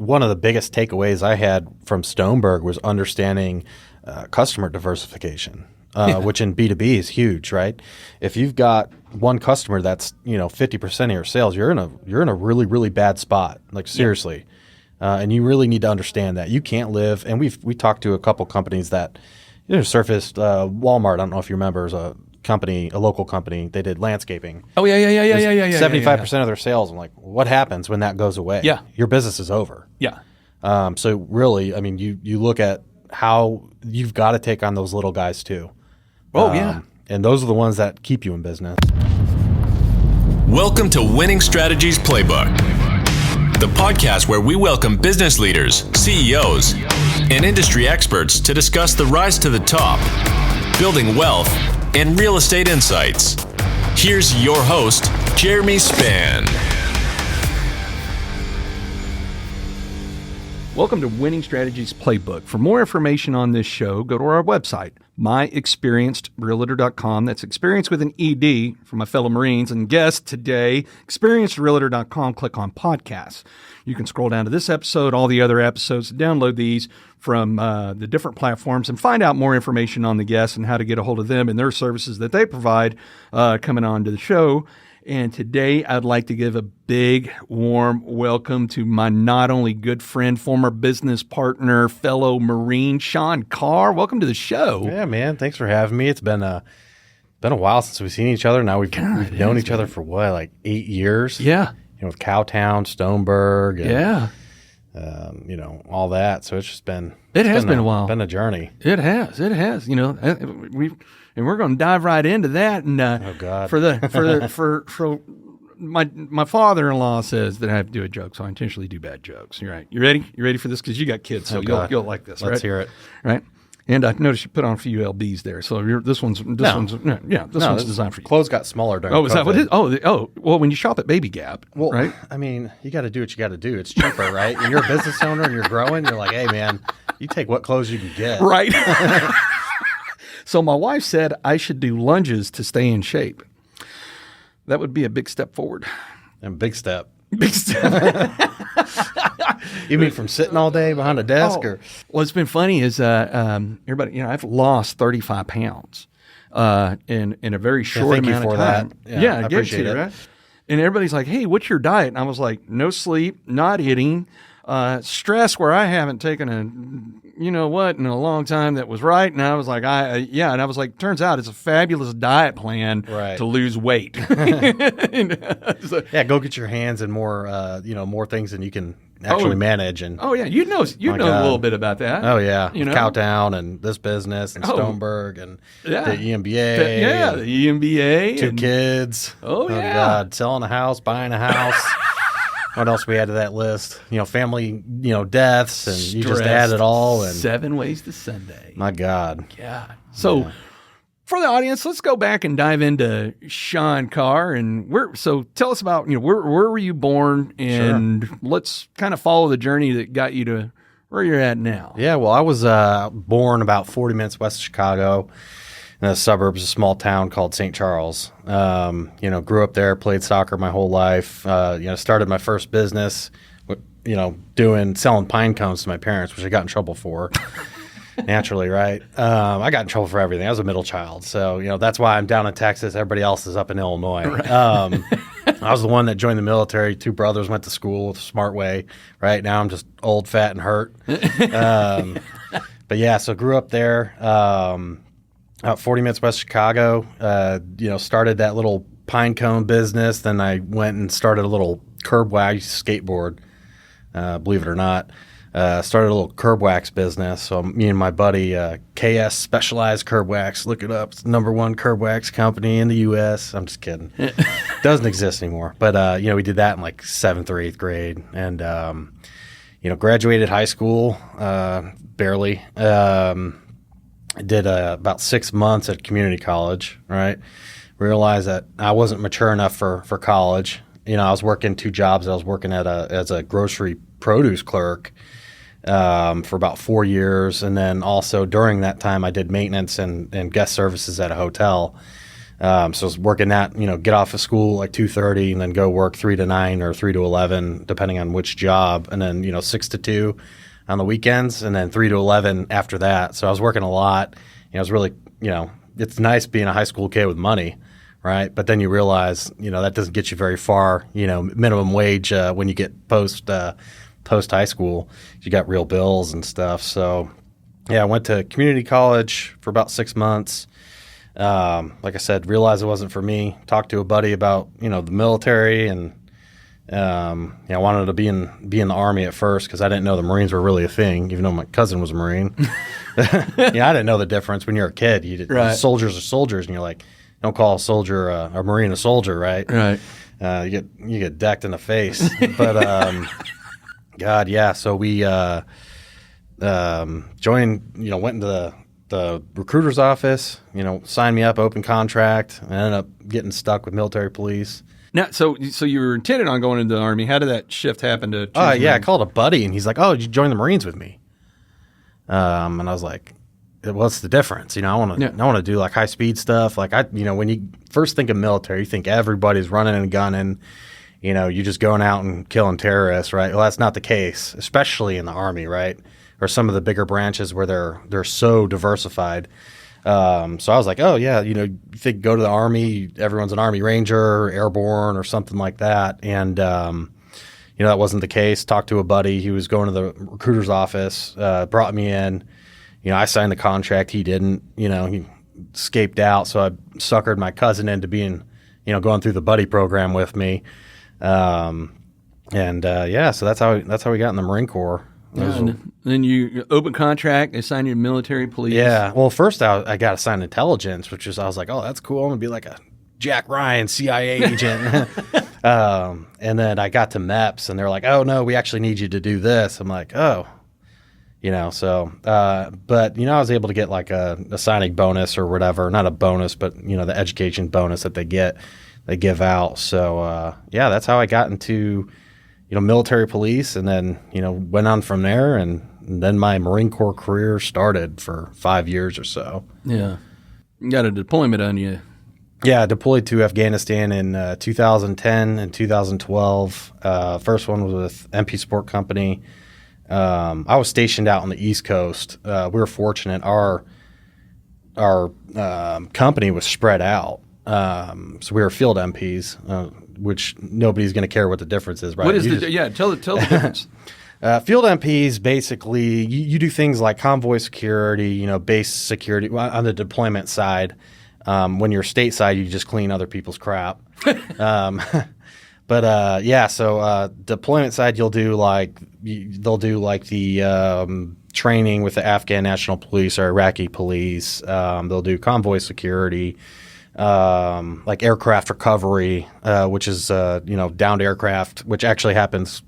one of the biggest takeaways I had from Stoneberg was understanding customer diversification, which in B2B is huge, right? If you've got one customer that's 50% of your sales, you're in a really, really bad spot. Like seriously. And you really need to understand that you can't live. And we talked to a couple companies that surfaced. Walmart, I don't know if you remember, is a local company. They did landscaping. Oh yeah. 75% of their sales. I'm like, what happens when that goes away? Yeah, your business is over. Yeah. So really, I mean, you look at how you've got to take on those little guys too. Oh yeah. And those are the ones that keep you in business. Welcome to Winning Strategies Playbook, the podcast where we welcome business leaders, CEOs, and industry experts to discuss the rise to the top, building wealth, and real estate insights. Here's your host, Jeremy Spann. Welcome to Winning Strategies Playbook. For more information on this show, go to our website, myexperiencedrealtor.com. That's experience with an ED for my fellow Marines. And guest today, experiencedrealtor.com. Click on podcasts. You can scroll down to this episode, all the other episodes, download these from the different platforms and find out more information on the guests and how to get a hold of them and their services that they provide coming on to the show. And today I'd like to give a big, warm welcome to my not only good friend, former business partner, fellow Marine, Sean Carr. Welcome to the show. Yeah, man. Thanks for having me. It's been a while since we've seen each other. Now we've known each other for what, like 8 years? Yeah. With Cowtown, Stoneberg, and, yeah. All that. So it's just been been a while. Been a journey. It has. We're going to dive right into that. And oh God, for my father-in-law says that I have to do a joke, so I intentionally do bad jokes. You're right. You ready? You ready for this? Because you got kids, so you'll like this. Let's right? hear it. Right. And I noticed you put on a few LBs there, so this one's designed for you. Clothes got smaller during Oh, is COVID. that what it is? Oh, well, when you shop at Baby Gap, well, right? I mean, you got to do what you got to do. It's cheaper, right? When you're a business owner and you're growing, you're like, hey, man, you take what clothes you can get. Right. So my wife said I should do lunges to stay in shape. That would be a big step forward. And big step. Big step. You mean from sitting all day behind a desk? Or What's been funny is everybody, I've lost 35 pounds in a very short amount of time. Yeah, I I appreciate it. Right? And everybody's like, hey, what's your diet? And I was like, no sleep, not eating, stress where I haven't taken in a long time that was right. And I was like, and I was like, turns out it's a fabulous diet plan to lose weight. So, go get your hands in more, more things than you can actually manage. And you know a little bit about that. Oh yeah, Cowtown and this business and Stoneberg and the EMBA. The EMBA. 2 kids. Oh yeah. God, selling a house, buying a house. What else we add to that list? Family, deaths, and you just add it all. And 7 ways to Sunday. My God. Yeah. So for the audience, let's go back and dive into Sean Carr. And tell us about, where were you born? And let's kind of follow the journey that got you to where you're at now. Yeah, well, I was born about 40 minutes west of Chicago in the suburbs, a small town called St. Charles. Grew up there, played soccer my whole life. Started my first business, selling pine cones to my parents, which I got in trouble for. Naturally, right? I got in trouble for everything. I was a middle child. So, that's why I'm down in Texas. Everybody else is up in Illinois. Right. I was the one that joined the military. 2 brothers went to school the smart way. Right now I'm just old, fat, and hurt. But yeah, so grew up there. About 40 minutes west of Chicago, started that little pine cone business. Then I went and started a little curb wax skateboard, believe it or not. Started a little curb wax business. So me and my buddy, KS Specialized Curb Wax, look it up. It's the #1 curb wax company in the U.S. I'm just kidding. Doesn't exist anymore. But, we did that in like 7th or 8th grade. And, graduated high school, barely. I did about 6 months at community college, right? Realized that I wasn't mature enough for college. I was working 2 jobs. I was working as a grocery produce clerk for about 4 years. And then also during that time, I did maintenance and guest services at a hotel. So I was working that, get off of school like 2:30 and then go work 3 to 9 or 3 to 11, depending on which job. And then, 6 to 2 on the weekends and then 3 to 11 after that. So I was working a lot. It was really, it's nice being a high school kid with money, right? But then you realize, that doesn't get you very far. Minimum wage when you get post high school, you got real bills and stuff. So yeah, I went to community college for about 6 months. Like I said, realized it wasn't for me. Talked to a buddy about, the military and, I wanted to be in the Army at first because I didn't know the Marines were really a thing, even though my cousin was a Marine. I didn't know the difference when you're a kid. Right. Soldiers are soldiers, and you're like, don't call a soldier a Marine a soldier, right? Right. You get decked in the face. But God, yeah. So we joined. Went into the recruiter's office. Signed me up, open contract. I ended up getting stuck with military police. Now, so you were intended on going into the Army. How did that shift happen to? Yeah, I called a buddy, and he's like, "Oh, did you join the Marines with me?" And I was like, "What's the difference?" I want to do like high speed stuff. Like when you first think of military, you think everybody's running and gunning. You're just going out and killing terrorists, right? Well, that's not the case, especially in the Army, right? Or some of the bigger branches where they're so diversified. So I was like, oh yeah, you think go to the Army, everyone's an Army Ranger, airborne, or something like that. And that wasn't the case. Talked to a buddy. He was going to the recruiter's office, brought me in. I signed the contract. He didn't. He escaped out. So I suckered my cousin into being, going through the buddy program with me. So that's how we got in the Marine Corps. And then you open contract, assign you to military police. Yeah. Well, first I got assigned intelligence, I was like, oh, that's cool. I'm gonna be like a Jack Ryan CIA agent. And then I got to MEPS, and they're like, oh no, we actually need you to do this. I'm like, oh, but I was able to get like a signing bonus or whatever, not a bonus, but the education bonus that they give out. So that's how I got into military police, and then, went on from there, and then my Marine Corps career started for 5 years or so. Yeah. You got a deployment on you. Yeah, I deployed to Afghanistan in 2010 and 2012. First one was with MP Sport Company. I was stationed out on the East Coast. We were fortunate. Our company was spread out. So we were field MPs, which nobody's going to care what the difference is, right? What is tell the difference. Field MPs, basically, you do things like convoy security, base security on the deployment side. When you're stateside, you just clean other people's crap. So deployment side, they'll do like the training with the Afghan National Police or Iraqi police. They'll do convoy security. Like aircraft recovery, which is, downed aircraft, which actually happens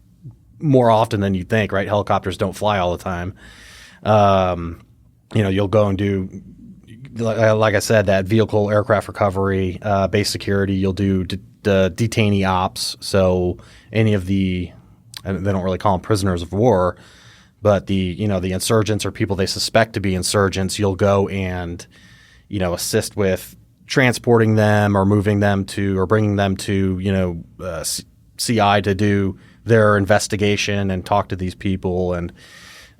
more often than you think, right? Helicopters don't fly all the time. You'll go and do, like I said, that vehicle aircraft recovery, base security. You'll do the detainee ops. So any of they don't really call them prisoners of war, but the insurgents or people they suspect to be insurgents, you'll go and, assist with transporting them or moving them to or bringing them to CI to do their investigation and talk to these people. And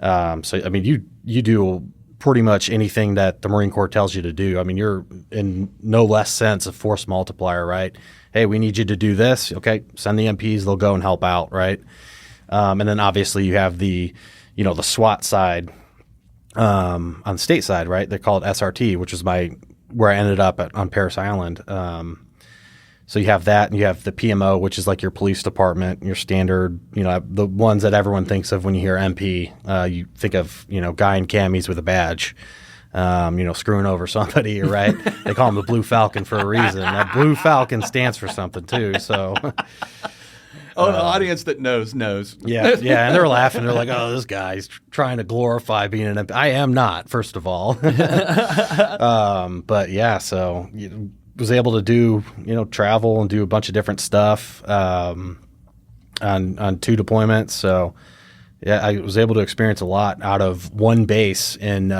you do pretty much anything that the Marine Corps tells you to do. I mean, you're in no less sense a force multiplier, right? Hey, we need you to do this. Okay, send the MPs, they'll go and help out, right? And then obviously you have the the SWAT side on the state side, right? They call it SRT, which is where I ended up on Parris Island. So you have that, and you have the PMO, which is like your police department, your standard, the ones that everyone thinks of when you hear MP. You think of, guy in camis with a badge, screwing over somebody, right? They call him the Blue Falcon for a reason. That Blue Falcon stands for something too, so... the audience that knows. Yeah, and they're laughing. They're like, oh, this guy's trying to glorify being an MP. I am not, first of all. But yeah, so was able to do, travel and do a bunch of different stuff on 2 deployments. So yeah, I was able to experience a lot out of one base in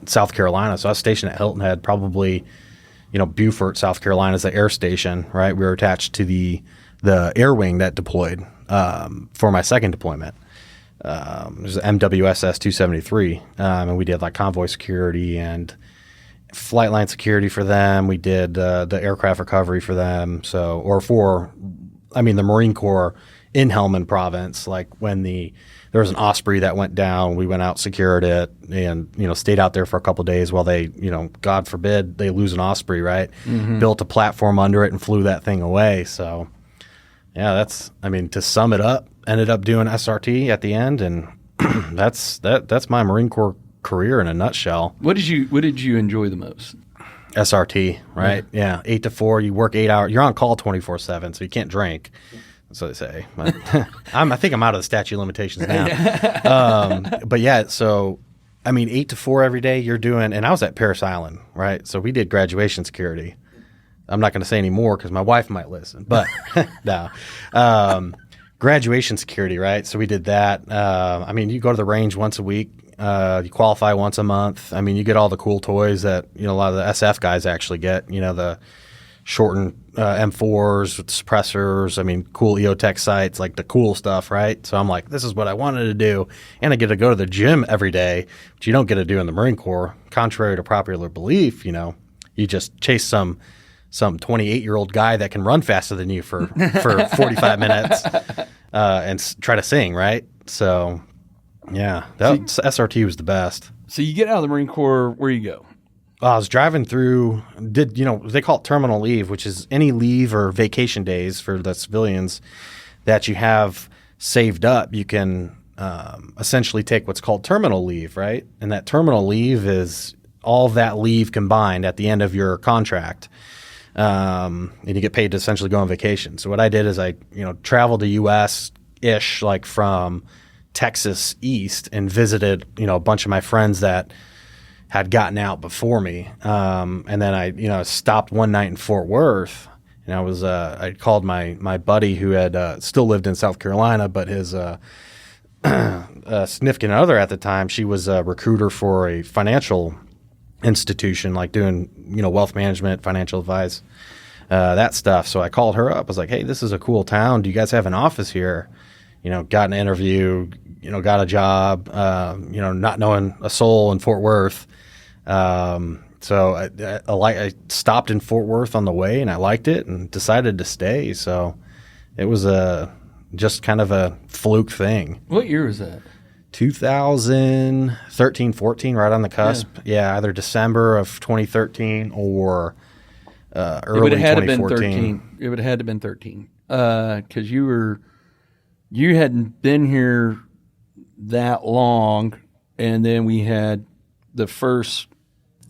South Carolina. So I was stationed at Hilton Head probably, Beaufort, South Carolina is the air station, right? We were attached to the air wing that deployed for my second deployment. It was MWSS 273, and we did like convoy security and flight line security for them. We did the aircraft recovery for them. The Marine Corps in Helmand Province, like when there was an Osprey that went down, we went out, secured it, and stayed out there for a couple of days while they, God forbid, they lose an Osprey, right? Mm-hmm. Built a platform under it and flew that thing away. So, yeah, to sum it up, ended up doing SRT at the end, and that's my Marine Corps career in a nutshell. What did you enjoy the most? SRT, right? Yeah, 8 to 4. You work 8 hours. You're on call 24/7, so you can't drink. That's what they say. But I think I'm out of the statute of limitations now. But yeah, so 8 to 4 every day you're doing, and I was at Parris Island, right? So we did graduation security. I'm not going to say any more because my wife might listen, but no. Graduation security, right? So we did that. You go to the range once a week. You qualify once a month. You get all the cool toys that a lot of the SF guys actually get. The shortened M4s with suppressors. Cool EOTech sights, like the cool stuff, right? So I'm like, this is what I wanted to do, and I get to go to the gym every day, which you don't get to do in the Marine Corps. Contrary to popular belief, you just chase some 28-year-old guy that can run faster than you for 45 minutes and try to sing, right? So. Yeah, SRT was the best. So you get out of the Marine Corps, where you go? I was driving through, they call it terminal leave, which is any leave or vacation days for the civilians that you have saved up. You can essentially take what's called terminal leave, right? And that terminal leave is all of that leave combined at the end of your contract. And you get paid to essentially go on vacation. So what I did is I traveled to U.S.-ish, like from Texas east, and visited a bunch of my friends that had gotten out before me, and then I stopped one night in Fort Worth, and I called my buddy who had still lived in South Carolina, but his significant other at the time, she was a recruiter for a financial institution, like doing wealth management, financial advice, that stuff. So I called her up. I was like, hey, this is a cool town. Do you guys have an office here? Got an interview, got a job, not knowing a soul in Fort Worth. So I stopped in Fort Worth on the way, and I liked it and decided to stay. So it was just kind of a fluke thing. What year was that? 2013, 14, right on the cusp. Yeah, either December of 2013 or early 2014. It would have had to have been 13 because you hadn't been here that long, and then we had the first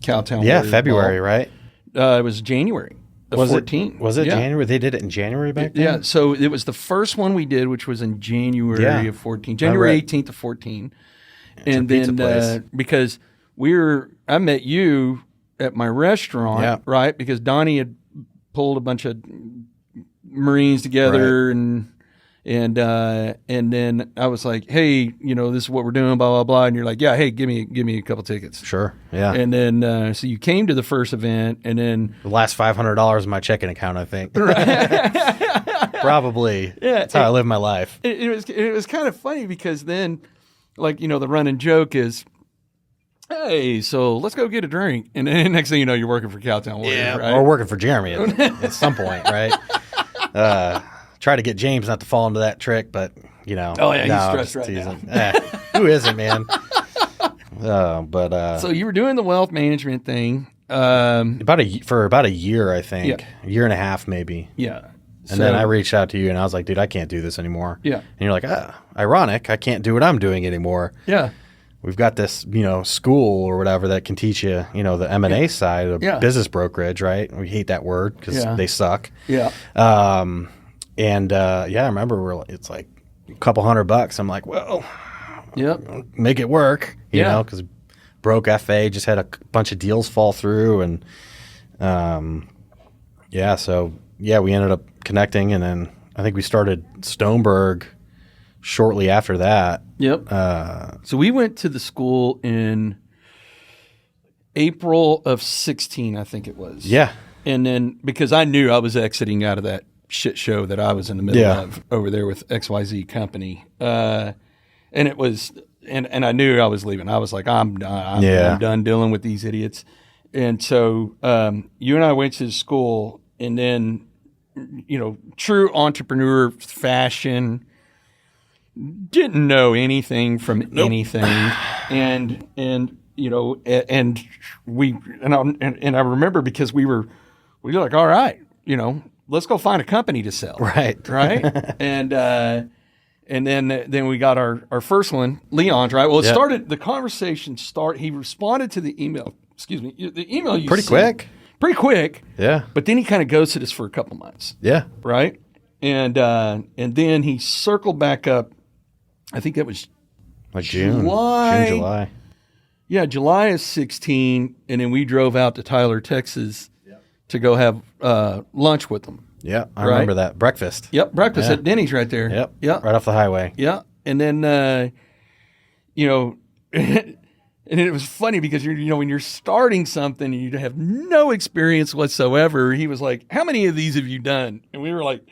Cowtown. Yeah, February, ball. Right? It was January of 14. Was it January? They did it in January back then? Yeah, so it was the first one we did, which was in January of 14, January 18th of 14. And then because I met you at my restaurant, right? Because Donnie had pulled a bunch of Marines together, right. And then I was like, hey, this is what we're doing, blah, blah, blah. And you're like, yeah, hey, give me a couple tickets. Sure, yeah. And then, so you came to the first event, and then the last $500 in my checking account, I think. Right. Probably. Yeah. That's how I live my life. It was kind of funny because then, like, the running joke is, hey, so let's go get a drink. And then next thing you know, you're working for Cowtown Warrior, right? Or working for Jeremy at some point, right? Try to get James not to fall into that trick, but Oh yeah, he's stressed right now. Who isn't, man? But so you were doing the wealth management thing for about a year, I think, a year and a half, maybe. Yeah. And then I reached out to you, and I was like, dude, I can't do this anymore. Yeah. And you're like, ironic, I can't do what I'm doing anymore. Yeah. We've got this, school or whatever that can teach you, the M&A side of business brokerage, right? We hate that word because they suck. Yeah. I remember it's like a couple $100. I'm like, well, make it work, you know, because broke FA, just had a bunch of deals fall through. And we ended up connecting. And then I think we started Stoneberg shortly after that. Yep. So we went to the school in April of 16, I think it was. Yeah. And then because I knew I was exiting out of that shit show that I was in the middle of over there with XYZ company. And it was, and I knew I was leaving. I was like, I'm done dealing with these idiots. And so you and I went to school, and then, true entrepreneur fashion, didn't know anything from anything. And I remember because we were like, all right, let's go find a company to sell. Right. And then we got our first one, Leon's, right? Well, it started, the conversation he responded to the email, the email you sent. Pretty quick. Yeah. But then he kind of ghosted us for a couple months. Yeah. Right? And then he circled back up, I think that was like July. Yeah, July of 16, and then we drove out to Tyler, Texas to go have lunch with them. Yeah, I remember that. Breakfast. Yep, breakfast at Denny's right there. Yep. Yep. Right off the highway. Yeah. And then, and it was funny because, when you're starting something and you have no experience whatsoever, he was like, how many of these have you done? And we were like,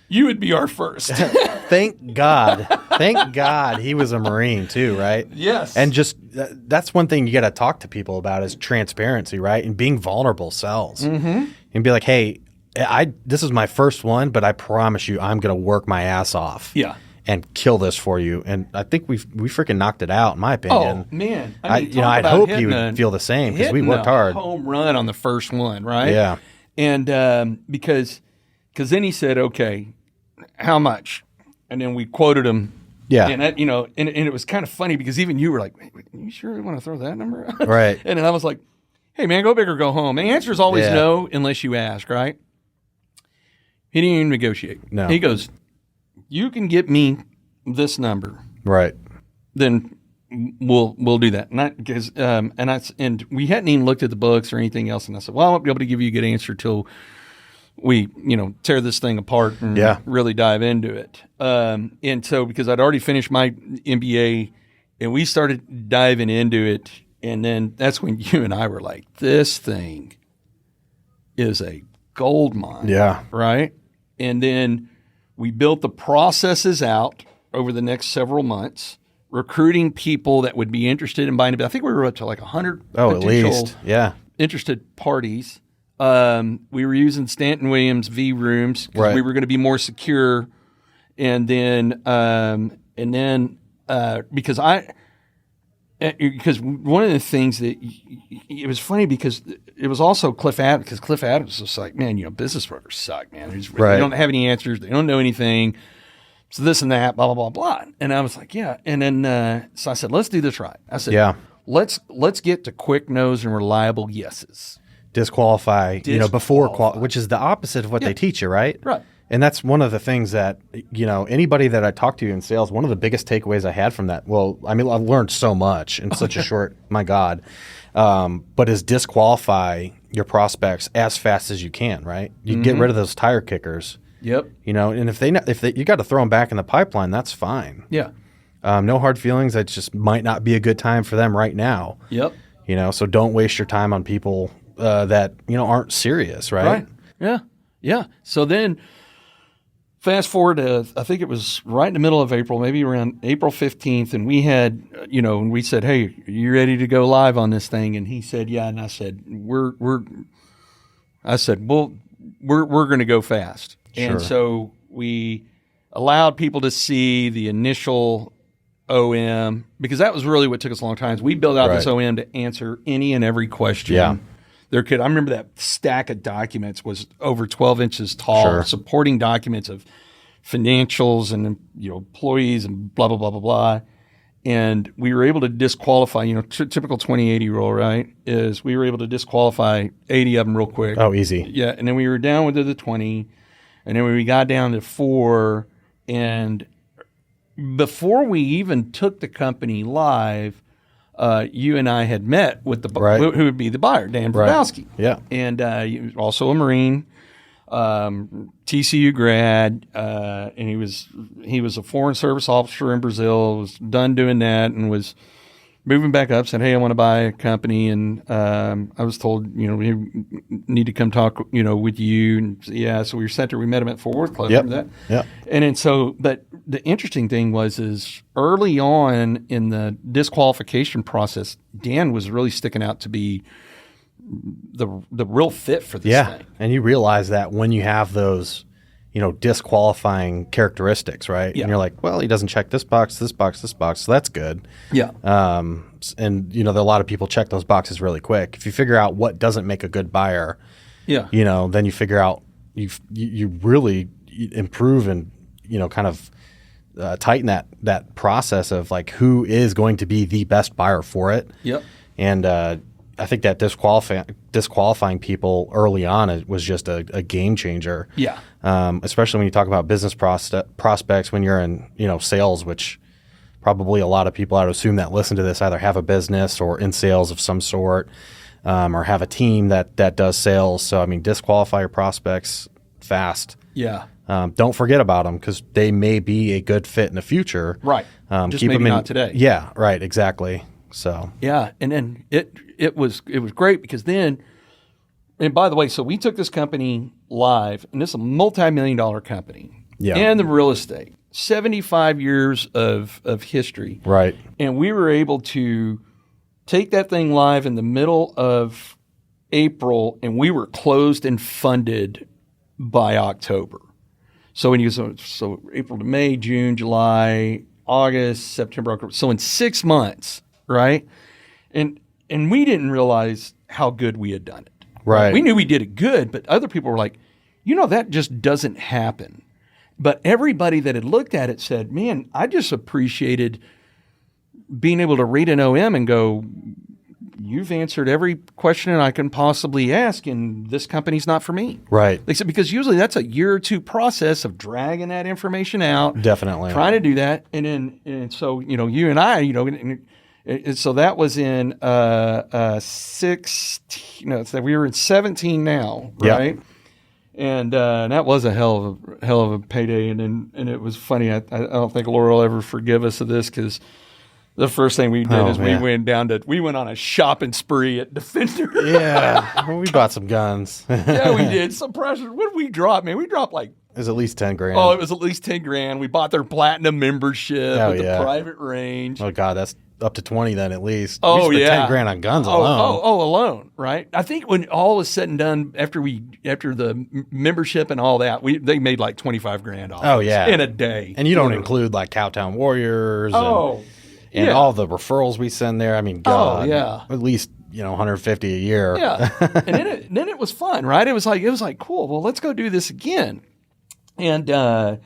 you would be our first. Thank God. Thank God he was a Marine too, right? Yes. And just that's one thing you got to talk to people about is transparency, right? And being vulnerable sells. Mm-hmm. And be like, hey, this is my first one, but I promise you I'm going to work my ass off. Yeah. And kill this for you. And I think we freaking knocked it out, in my opinion. Oh, man. I'd hope you would feel the same because we worked hard. Home run on the first one, right? Yeah. And because then he said, okay, how much? And then we quoted him. Yeah. And that, and it was kind of funny because even you were like, wait, you sure you want to throw that number out? Right. And then I was like, hey, man, go big or go home. And the answer is always no unless you ask, right? He didn't even negotiate. No. He goes, you can get me this number. Right. Then we'll do that. Not because and we hadn't even looked at the books or anything else. And I said, well, I won't be able to give you a good answer till we, tear this thing apart and really dive into it. And so because I'd already finished my MBA and we started diving into it, and then that's when you and I were like, this thing is a gold mine. Yeah. Right? And then we built the processes out over the next several months, recruiting people that would be interested in buying it. I think we were up to like 100 at least. Yeah. interested parties. We were using Stanton Williams V rooms because we were going to be more secure. And then because one of the things that it was funny because it was also Cliff Adams, because Cliff Adams was like, man, business brokers suck, man. They don't have any answers. They don't know anything. So this and that, blah, blah, blah, blah. And I was like, yeah. And then, so I said, let's do this right. I said, let's get to quick no's and reliable yeses. Disqualify, before which is the opposite of what they teach you, right? Right. And that's one of the things that, anybody that I talked to in sales, one of the biggest takeaways I had from that, well, I mean, I've learned so much in such a short, my God, but is disqualify your prospects as fast as you can, right? You get rid of those tire kickers. Yep. And if they you got to throw them back in the pipeline, that's fine. Yeah. No hard feelings. It just might not be a good time for them right now. Yep. So don't waste your time on people that, aren't serious, right? Right. Yeah. Yeah. So then fast forward to, I think it was right in the middle of April, maybe around April 15th. And we had, and we said, hey, are you ready to go live on this thing? And he said, yeah. And I said, we're going to go fast. Sure. And so we allowed people to see the initial OM, because that was really what took us a long time. We built out this OM to answer any and every question. Yeah. I remember that stack of documents was over 12 inches tall, supporting documents of financials and employees and blah, blah, blah, blah, blah. And we were able to disqualify, typical 20/80 rule, right, is we were able to disqualify 80 of them real quick. Oh, easy. Yeah, and then we were down with the 20, and then when we got down to 4, and before we even took the company live, you and I had met with who would be the buyer, Dan Brodowski. Yeah. And he was also a Marine, TCU grad, and he was a foreign service officer in Brazil, was done doing that, and was moving back up, said, hey, I want to buy a company. And I was told, we need to come talk, with you. And so we were sent there. We met him at Fort Worth Club. Yep. Remember that? Yeah. And then but the interesting thing is early on in the disqualification process, Dan was really sticking out to be the real fit for this thing. And you realize that when you have those, disqualifying characteristics, right? Yeah. And you're like, well, he doesn't check this box, this box, this box, so that's good. Yeah. And there are a lot of people check those boxes really quick. If you figure out what doesn't make a good buyer, then you figure out you really improve and kind of tighten that process of like who is going to be the best buyer for it. Yep. And I think that disqualifying people early on was just a game changer. Yeah. Especially when you talk about business prospects when you're in sales, which probably a lot of people, I would assume, that listen to this either have a business or in sales of some sort, or have a team that does sales. So I mean, disqualify your prospects fast. Yeah. Don't forget about them because they may be a good fit in the future. Right. Just keep maybe them not today. Yeah. Right. Exactly. So yeah, and then it was great because then, and by the way, so we took this company live, and this is a multi-million-dollar company. Yeah. And the real estate, 75 years of history. Right. And we were able to take that thing live in the middle of April, and we were closed and funded by October. So when you so April to May, June, July, August, September, October. So in 6 months. Right. And we didn't realize how good we had done it. Right. We knew we did it good, but other people were like, that just doesn't happen. But everybody that had looked at it said, man, I just appreciated being able to read an OM and go, you've answered every question I can possibly ask, and this company's not for me. Right. They said, because usually that's a year or two process of dragging that information out. Definitely. Trying to do that. And so, you and I, and so that was in 16. No, we were in 17 now, right? Yep. And that was a hell of a payday. And it was funny. I don't think Laura will ever forgive us of this because the first thing we did is we went on a shopping spree at Defender. Yeah, we bought some guns. Yeah, we did. Suppressors. What did we drop, man? We dropped like. It was at least $10,000. Oh, it was at least $10,000. We bought their platinum membership with the private range. Oh God, that's up to 20 then at least. Oh we yeah, $10,000 on guns alone. Alone, right? I think when all was said and done, after the membership and all that, they made like $25,000 off. Oh yeah, in a day. And you don't include like Cowtown Warriors. And all the referrals we send there. I mean, God, at least 150 a year. Yeah, and then it was fun, right? It was like cool. Well, let's go do this again. And it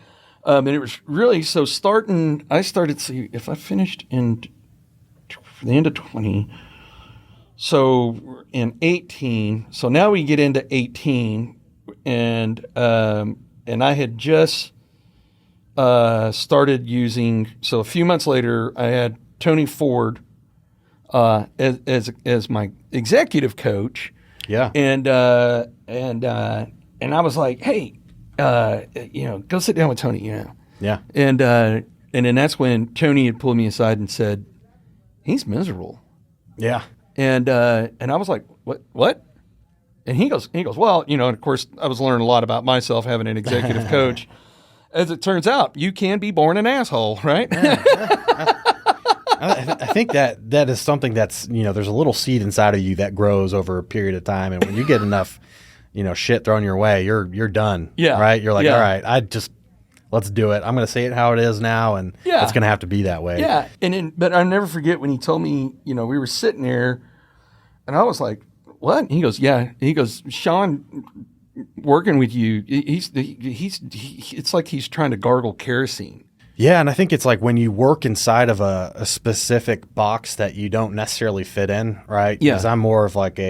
was really so starting. I started see if I finished in the end of 20. So in 18. So now we get into 18, and I had just started using. So a few months later, I had Tony Ford as my executive coach. Yeah, and I was like, hey. Go sit down with Tony, Yeah. And then that's when Tony had pulled me aside and said, he's miserable. Yeah. And I was like, what? And he goes, well, and of course I was learning a lot about myself having an executive coach. As it turns out, you can be born an asshole, right? I think that is something that's, there's a little seed inside of you that grows over a period of time. And when you get enough shit thrown your way, you're done. Yeah. Right? You're like, all right, let's do it. I'm going to say it how it is now, and it's going to have to be that way. Yeah. But I'll never forget when he told me, we were sitting there, and I was like, what? And he goes, yeah. He goes, Sean, working with you, it's like he's trying to gargle kerosene. Yeah, and I think it's like when you work inside of a specific box that you don't necessarily fit in, right? Yeah. Because I'm more of like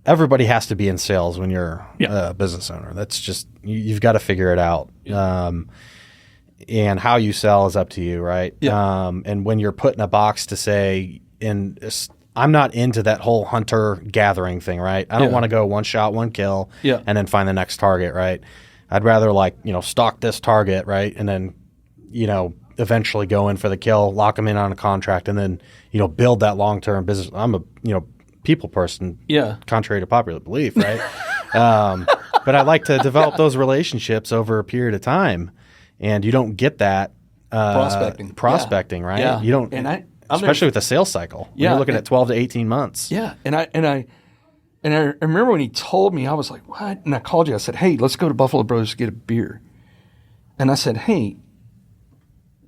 everybody has to be in sales when you're a business owner. That's just, you've got to figure it out. Yeah. And how you sell is up to you, right? Yeah. And when you're put in a box to say, I'm not into that whole hunter gathering thing, right? I don't want to go one shot, one kill, and then find the next target, right? I'd rather stalk this target, right? And then, eventually go in for the kill, lock them in on a contract, and then, build that long-term business. I'm a, people person, contrary to popular belief, right? But I like to develop those relationships over a period of time, and you don't get that prospecting, right? Yeah. You don't, especially with the sales cycle. Yeah, You're looking at 12 to 18 months. Yeah, and I remember when he told me, I was like, what? And I called you. I said, hey, let's go to Buffalo Brothers to get a beer. And I said, hey,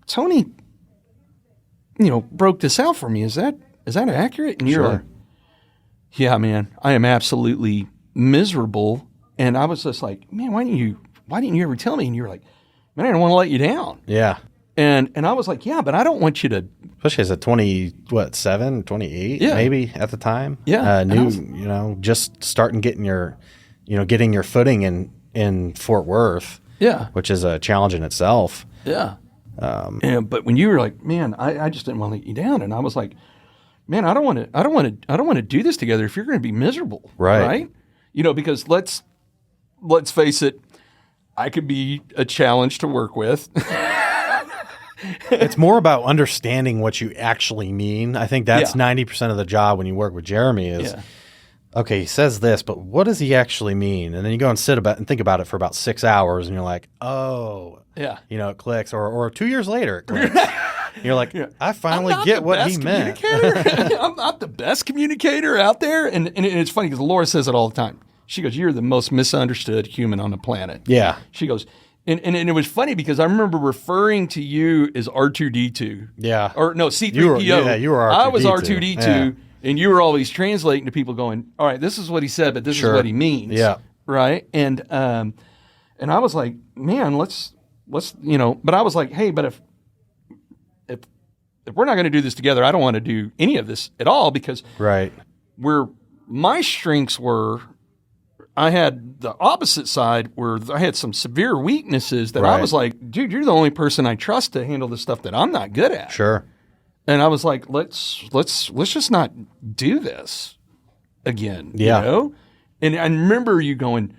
Tony, broke this out for me. Is that accurate? And you're like, yeah, man, I am absolutely miserable. And I was just like, man, why didn't you ever tell me? And you're like, man, I don't want to let you down. Yeah. And I was like, yeah, but I don't want you to. Especially as a 28 maybe at the time. Yeah. Just starting getting your footing in Fort Worth. Yeah. Which is a challenge in itself. Yeah. But when you were like, man, I just didn't want to let you down. And I was like, man, I don't want to do this together if you're going to be miserable. Right. Because let's face it, I could be a challenge to work with. It's more about understanding what you actually mean. I think that's 90% of the job when you work with Jeremy is, okay, he says this, but what does he actually mean? And then you go and think about it for about 6 hours, and you're like, oh, it clicks. Or 2 years later, it clicks. You're like, I finally get what he meant. I'm not the best communicator out there. And it's funny because Laura says it all the time. She goes, you're the most misunderstood human on the planet. Yeah. She goes, and it was funny because I remember referring to you as R2D2. Yeah. Or no, C3PO. You were R2D2. I was R2D2, and you were always translating to people going, all right, this is what he said, but this is what he means. Yeah. Right? And I was like, man, let's but I was like, hey, but if we're not going to do this together, I don't want to do any of this at all because where my strengths were, I had the opposite side where I had some severe weaknesses that I was like, dude, you're the only person I trust to handle the stuff that I'm not good at. Sure. And I was like, let's just not do this again. Yeah. And I remember you going,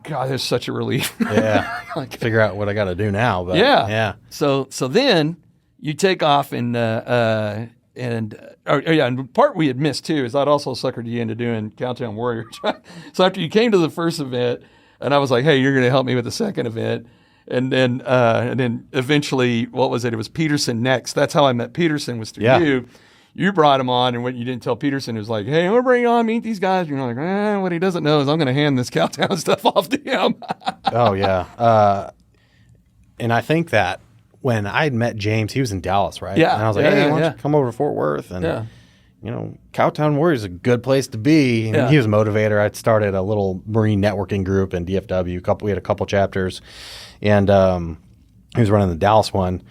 God, that's such a relief. Yeah. Figure out what I got to do now. But yeah. So then you take off and the part we had missed too is I'd also suckered you into doing Cowtown Warriors. So after you came to the first event, and I was like, hey, you're going to help me with the second event. And then eventually, what was it? It was Peterson next. That's how I met Peterson, was through you. You brought him on, and when you didn't tell Peterson, it was like, hey, I'm going to bring you on, meet these guys. You're like, what he doesn't know is I'm going to hand this Cowtown stuff off to him. Oh, yeah. And I think that when I met James, he was in Dallas, right? Yeah. And I was like, hey, why don't you come over to Fort Worth? And, Cowtown Warriors is a good place to be. And he was a motivator. I started a little Marine networking group in DFW. We had a couple chapters. And he was running the Dallas one.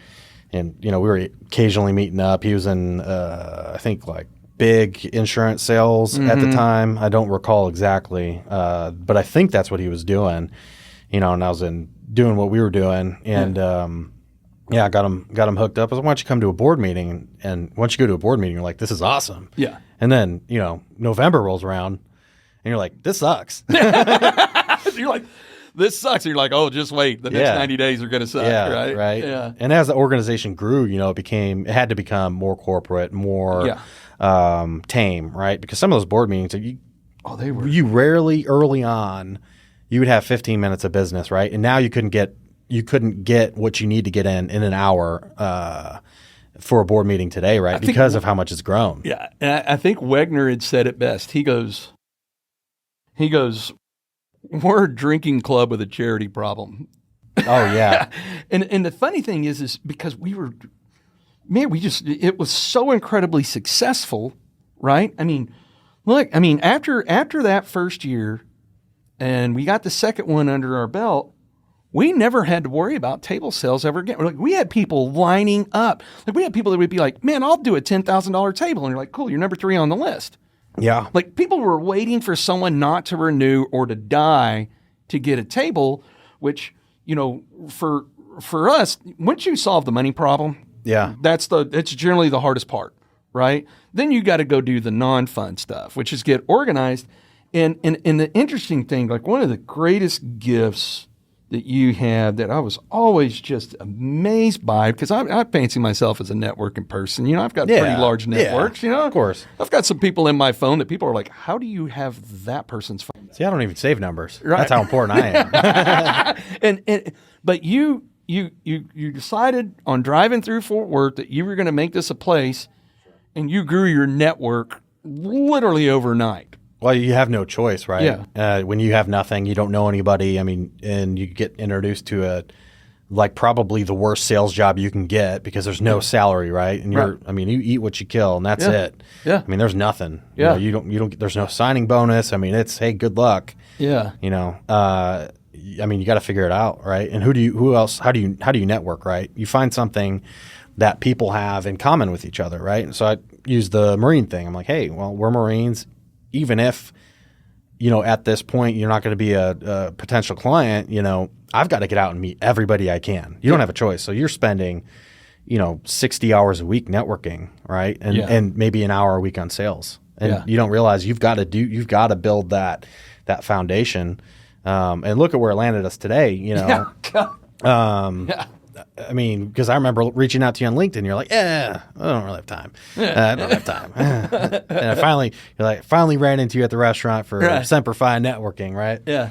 And, we were occasionally meeting up. He was in, I think, like big insurance sales at the time. I don't recall exactly. But I think that's what he was doing, and I was doing what we were doing. And, I got him hooked up. I was like, why don't you come to a board meeting? And once you go to a board meeting, you're like, this is awesome. Yeah. And then, November rolls around and you're like, this sucks. You're like, this sucks. And you're like, oh, just wait. The next 90 days are going to suck, right? Right. Yeah. And as the organization grew, it had to become more corporate, more tame, right? Because some of those board meetings, you rarely early on, you would have 15 minutes of business, right? And now you couldn't get what you need to get in an hour for a board meeting today, right? Because of how much it's grown. Yeah. And I think Wegner had said it best. He goes, we're a drinking club with a charity problem. Oh, yeah. and the funny thing is because it was so incredibly successful, right? I mean, after that first year and we got the second one under our belt, we never had to worry about table sales ever again. We had people lining up. We had people that would be like, man, I'll do a $10,000 table. And you're like, cool, you're number 3 on the list. Yeah. People were waiting for someone not to renew or to die to get a table, which, for us, once you solve the money problem, it's generally the hardest part, right? Then you got to go do the non-fun stuff, which is get organized. And the interesting thing, one of the greatest gifts that you have that I was always just amazed by, because I fancy myself as a networking person. I've got pretty large networks, Of course. I've got some people in my phone that people are like, how do you have that person's phone? See, I don't even save numbers. Right. That's how important I am. But you decided on driving through Fort Worth that you were going to make this a place, and you grew your network literally overnight. Well, you have no choice, right? Yeah. When you have nothing, you don't know anybody. I mean, and you get introduced to probably the worst sales job you can get, because there's no salary, right? And you eat what you kill, and that's it. Yeah. I mean, there's nothing. Yeah. You don't. There's no signing bonus. I mean, it's, hey, good luck. Yeah. You got to figure it out, right? And who else? How do you network, right? You find something that people have in common with each other, right? And so I use the Marine thing. I'm like, hey, well, we're Marines. Even if, at this point you're not going to be a potential client, I've got to get out and meet everybody I can. You don't have a choice. So you're spending, 60 hours a week networking, right? And maybe an hour a week on sales. And you don't realize you've got to build that foundation. And look at where it landed us today, I mean, because I remember reaching out to you on LinkedIn. You're like, I don't really have time. I don't have time. And I finally ran into you at the restaurant for Semper Fi networking, right? Yeah.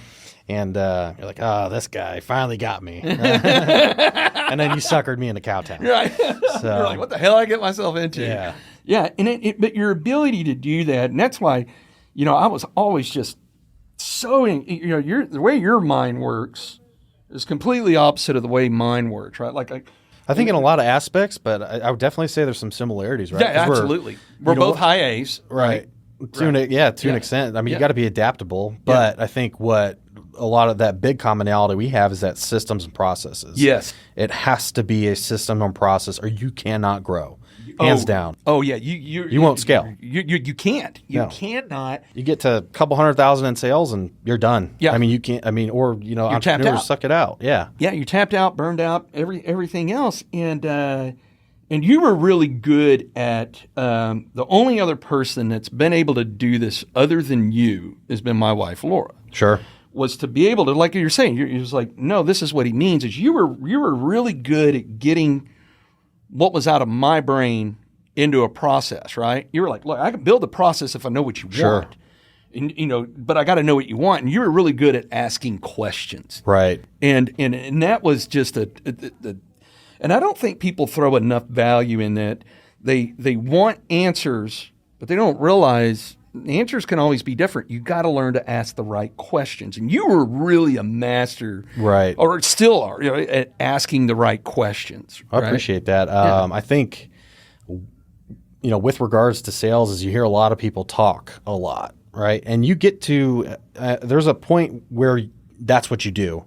And you're like, oh, this guy finally got me. And then you suckered me into Cowtown. Right. So, you're like, what the hell did I get myself into? Yeah. Yeah. And but your ability to do that, and that's why, I was always just so, the way your mind works is completely opposite of the way mine works, right? Like I think in a lot of aspects, but I would definitely say there's some similarities, right? Yeah, absolutely. We're both high A's. Right. To an extent. I mean, you got to be adaptable, but I think what a lot of that big commonality we have is that systems and processes. Yes. It has to be a system and process, or you cannot grow. Hands down. Oh yeah, you won't scale. You can't. You cannot. You get to a couple 100,000 in sales and you're done. Yeah. I mean, you can't. I mean, or entrepreneurs suck it out. Yeah. Yeah, you're tapped out, burned out, everything else, and you were really good at. The only other person that's been able to do this other than you has been my wife, Laura. Sure. Was to be able to, like you're saying, you're just like, no, this is what he means. Is you were really good at getting what was out of my brain into a process, right? You were like, look, I can build the process if I know what you want. And, but I got to know what you want. And you were really good at asking questions. Right. And that was just and I don't think people throw enough value in that. They want answers, but they don't realize answers can always be different. You got to learn to ask the right questions. And you were really a master, right, or still are, at asking the right questions. I appreciate that. I think, with regards to sales, is you hear a lot of people talk a lot, right? And you get to there's a point where that's what you do,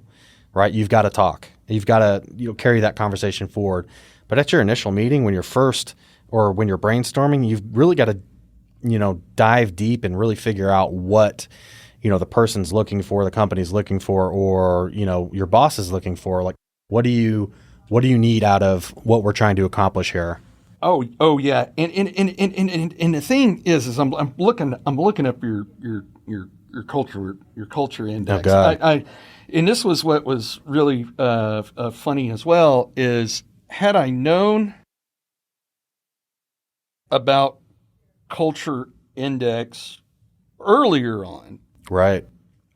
right? You've got to talk. You've got to carry that conversation forward. But at your initial meeting, when you're first or when you're brainstorming, you've really got to dive deep and really figure out what, the person's looking for, the company's looking for, or, your boss is looking for. Like, what do you need out of what we're trying to accomplish here? Oh yeah. And the thing is I'm looking up your culture index. Oh, God. And this was what was really funny as well, is had I known about culture index earlier on. Right.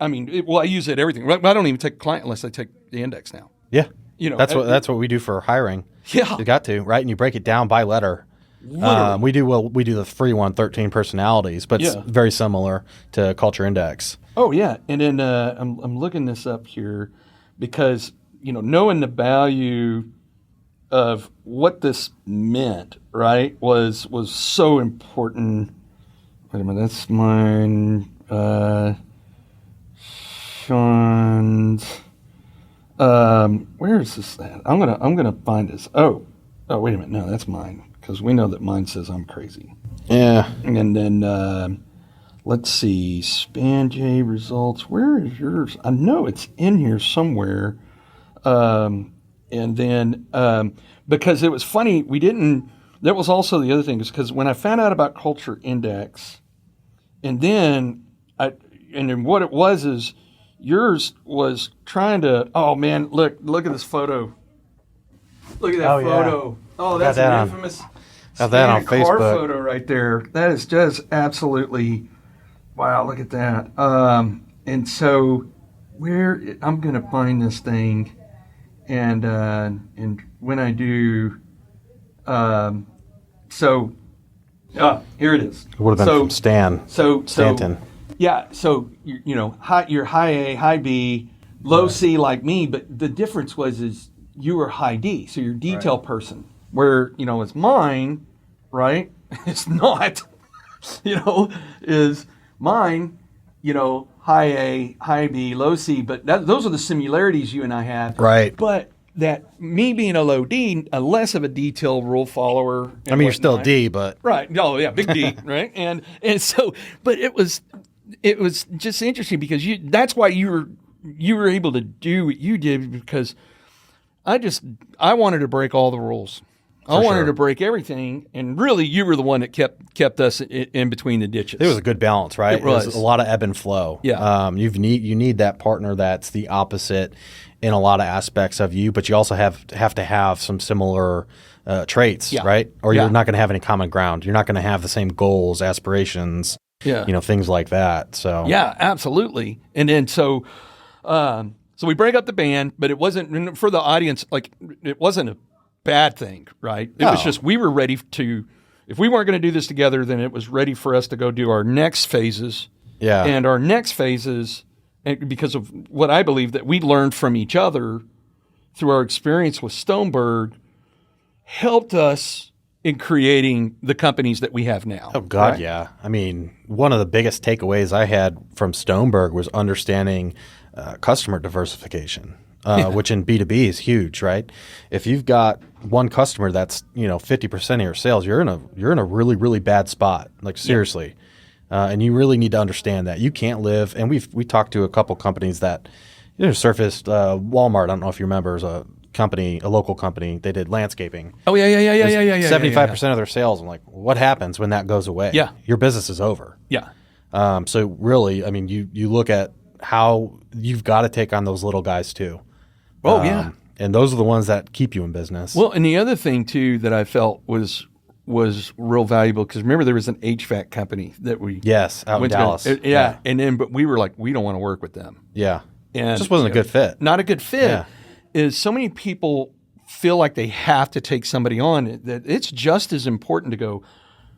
I mean, I use it everything. I don't even take a client unless I take the index now. Yeah. That's what we do for hiring. Yeah. You got to, right? And you break it down by letter. We do the free one, 13 personalities, but it's very similar to culture index. Oh yeah. And then I'm looking this up here because, knowing the value of what this meant, right, was so important. Wait a minute, that's mine. Sean's. Where is this at? I'm gonna find this. Oh, wait a minute. No, that's mine, because we know that mine says I'm crazy. Yeah. And then let's see, Spann J results. Where is yours? I know it's in here somewhere. And then, because it was funny, that was also the other thing, is because when I found out about Culture Index, and then what it was is, yours was trying to. Oh man, look at this photo. Look at that photo. Oh, that's an infamous. Got that on Carr Facebook. Photo right there. That is just absolutely wow. Look at that. And so where I'm going to find this thing, and when I do, here it is. It would have been from Stan. Stanton. Yeah. So you're high A, high B, low C like me, but the difference is you were high D, so you're a detail person. Where it's mine, right? It's not. Is mine. High A, high B, low C, but those are the similarities you and I have. Right. But that me being a low D, a less of a detail rule follower. I mean, you're still D, but right. Oh yeah, big D, right? And so, but it was just interesting because that's why you were able to do what you did, because I wanted to break all the rules. I wanted to break everything, and really, you were the one that kept us in between the ditches. It was a good balance, right? It was a lot of ebb and flow. Yeah. You need that partner that's the opposite in a lot of aspects of you, but you also have to have some similar traits, right? Or you're not going to have any common ground. You're not going to have the same goals, aspirations, things like that. So yeah, absolutely. And then so we break up the band, but it wasn't for the audience. Like it wasn't a bad thing, right? It was just we were ready to. If we weren't going to do this together, then it was ready for us to go do our next phases. Yeah. And our next phases, because of what I believe that we learned from each other through our experience with Stoneberg, helped us in creating the companies that we have now. Oh, God, right? yeah. I mean, one of the biggest takeaways I had from Stoneberg was understanding customer diversification, which in B2B is huge, right? If you've got one customer that's 50% of your sales, you're in a really, really bad spot. Like seriously, and you really need to understand that you can't live. And we talked to a couple companies that surfaced. Walmart, I don't know if you remember, is a local company. They did landscaping. Oh yeah. 75% of their sales. I'm like, what happens when that goes away? Yeah, your business is over. Yeah. So really, I mean, you look at how you've got to take on those little guys too. Oh yeah. And those are the ones that keep you in business. Well, and the other thing too that I felt was real valuable, because remember there was an HVAC company that we out in Dallas. Yeah, and then but we were like, we don't want to work with them. Yeah, and it just wasn't a good fit. Not a good fit. Yeah. Is so many people feel like they have to take somebody on that it's just as important to go.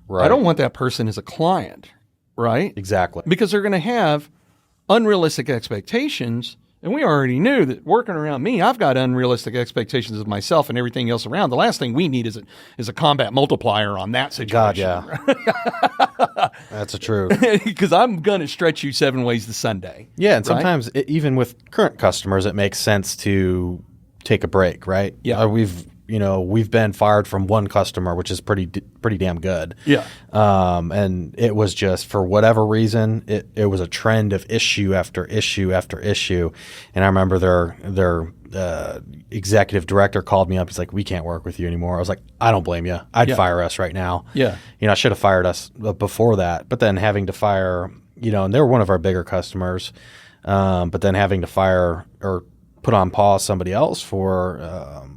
Right. I don't want that person as a client, right? Exactly, because they're going to have unrealistic expectations. And we already knew that working around me, I've got unrealistic expectations of myself and everything else around. The last thing we need is a combat multiplier on that situation. God, yeah. That's the truth. Because I'm going to stretch you 7 ways to Sunday. Yeah, and sometimes even with current customers, it makes sense to take a break, right? Yeah. We've been fired from one customer, which is pretty damn good. Yeah. And it was just, for whatever reason, it was a trend of issue after issue after issue. And I remember their executive director called me up. He's like, "We can't work with you anymore." I was like, "I don't blame you. I'd fire us right now." Yeah. I should have fired us before that. But then having to fire, and they were one of our bigger customers. But then having to fire or put on pause somebody else for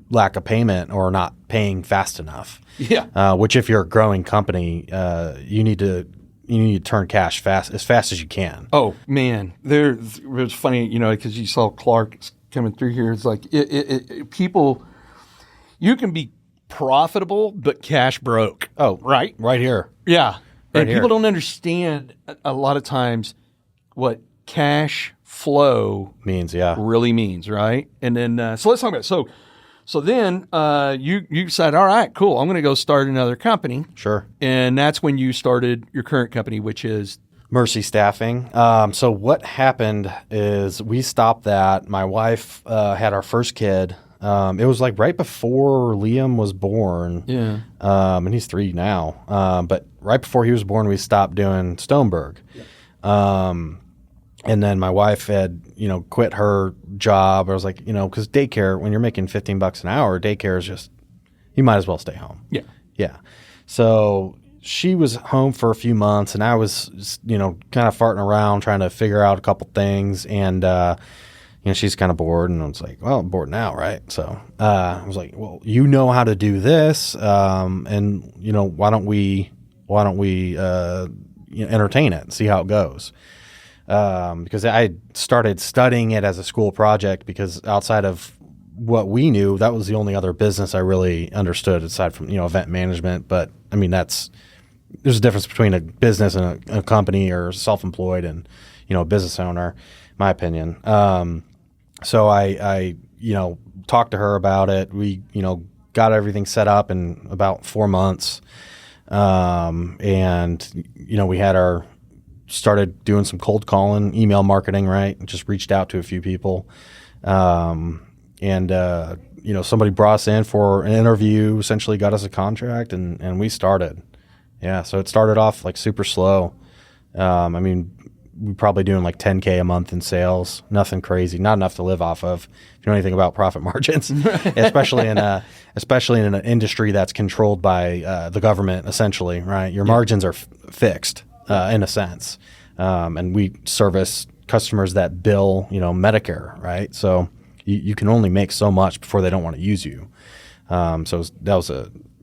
lack of payment or not paying fast enough. Yeah. Which, if you're a growing company, you need to turn cash as fast as you can. Oh man, it was funny, because you saw Clark coming through here. It's like people, you can be profitable but cash broke. Oh, right here. Yeah, right and here. People don't understand a lot of times what cash flow means. Yeah, really means, right? And then so let's talk about it. So then you decided, all right, cool, I'm going to go start another company. Sure. And that's when you started your current company, which is Mercy Staffing. So what happened is we stopped that. My wife had our first kid. It was like right before Liam was born. Yeah. And he's 3 now. But right before he was born, we stopped doing Stoneberg. Yeah. And then my wife had, quit her job. I was like, because daycare, when you're making $15 an hour, daycare is just, you might as well stay home. Yeah. Yeah. So she was home for a few months, and I was just, kind of farting around trying to figure out a couple things, and she's kind of bored, and I was like, well, I'm bored now, right? So I was like, well, you know how to do this, and why don't we entertain it and see how it goes? Because I started studying it as a school project, because outside of what we knew, that was the only other business I really understood aside from event management. But I mean, there's a difference between a business and a company, or self-employed and a business owner, in my opinion. So I talked to her about it. We got everything set up in about 4 months, and we had started doing some cold calling, email marketing, right? Just reached out to a few people. Somebody brought us in for an interview, essentially got us a contract, and we started. Yeah, so it started off like super slow. We're probably doing like 10K a month in sales, nothing crazy, not enough to live off of. If you know anything about profit margins, especially in an industry that's controlled by the government, essentially, right? Your margins are fixed in a sense, and we service customers that bill, Medicare, right? So you can only make so much before they don't want to use you. So that was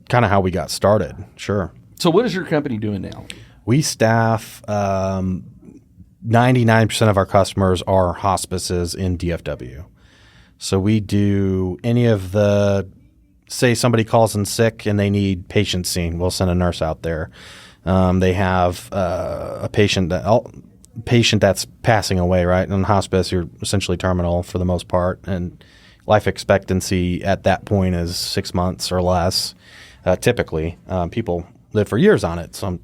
kind of how we got started. Sure. So what is your company doing now? We staff 99% of our customers are hospices in DFW. So we do any of say somebody calls in sick and they need patient seen, we'll send a nurse out there. They have a patient that's passing away, right? In hospice, you're essentially terminal for the most part, and life expectancy at that point is 6 months or less. Typically, people live for years on it. So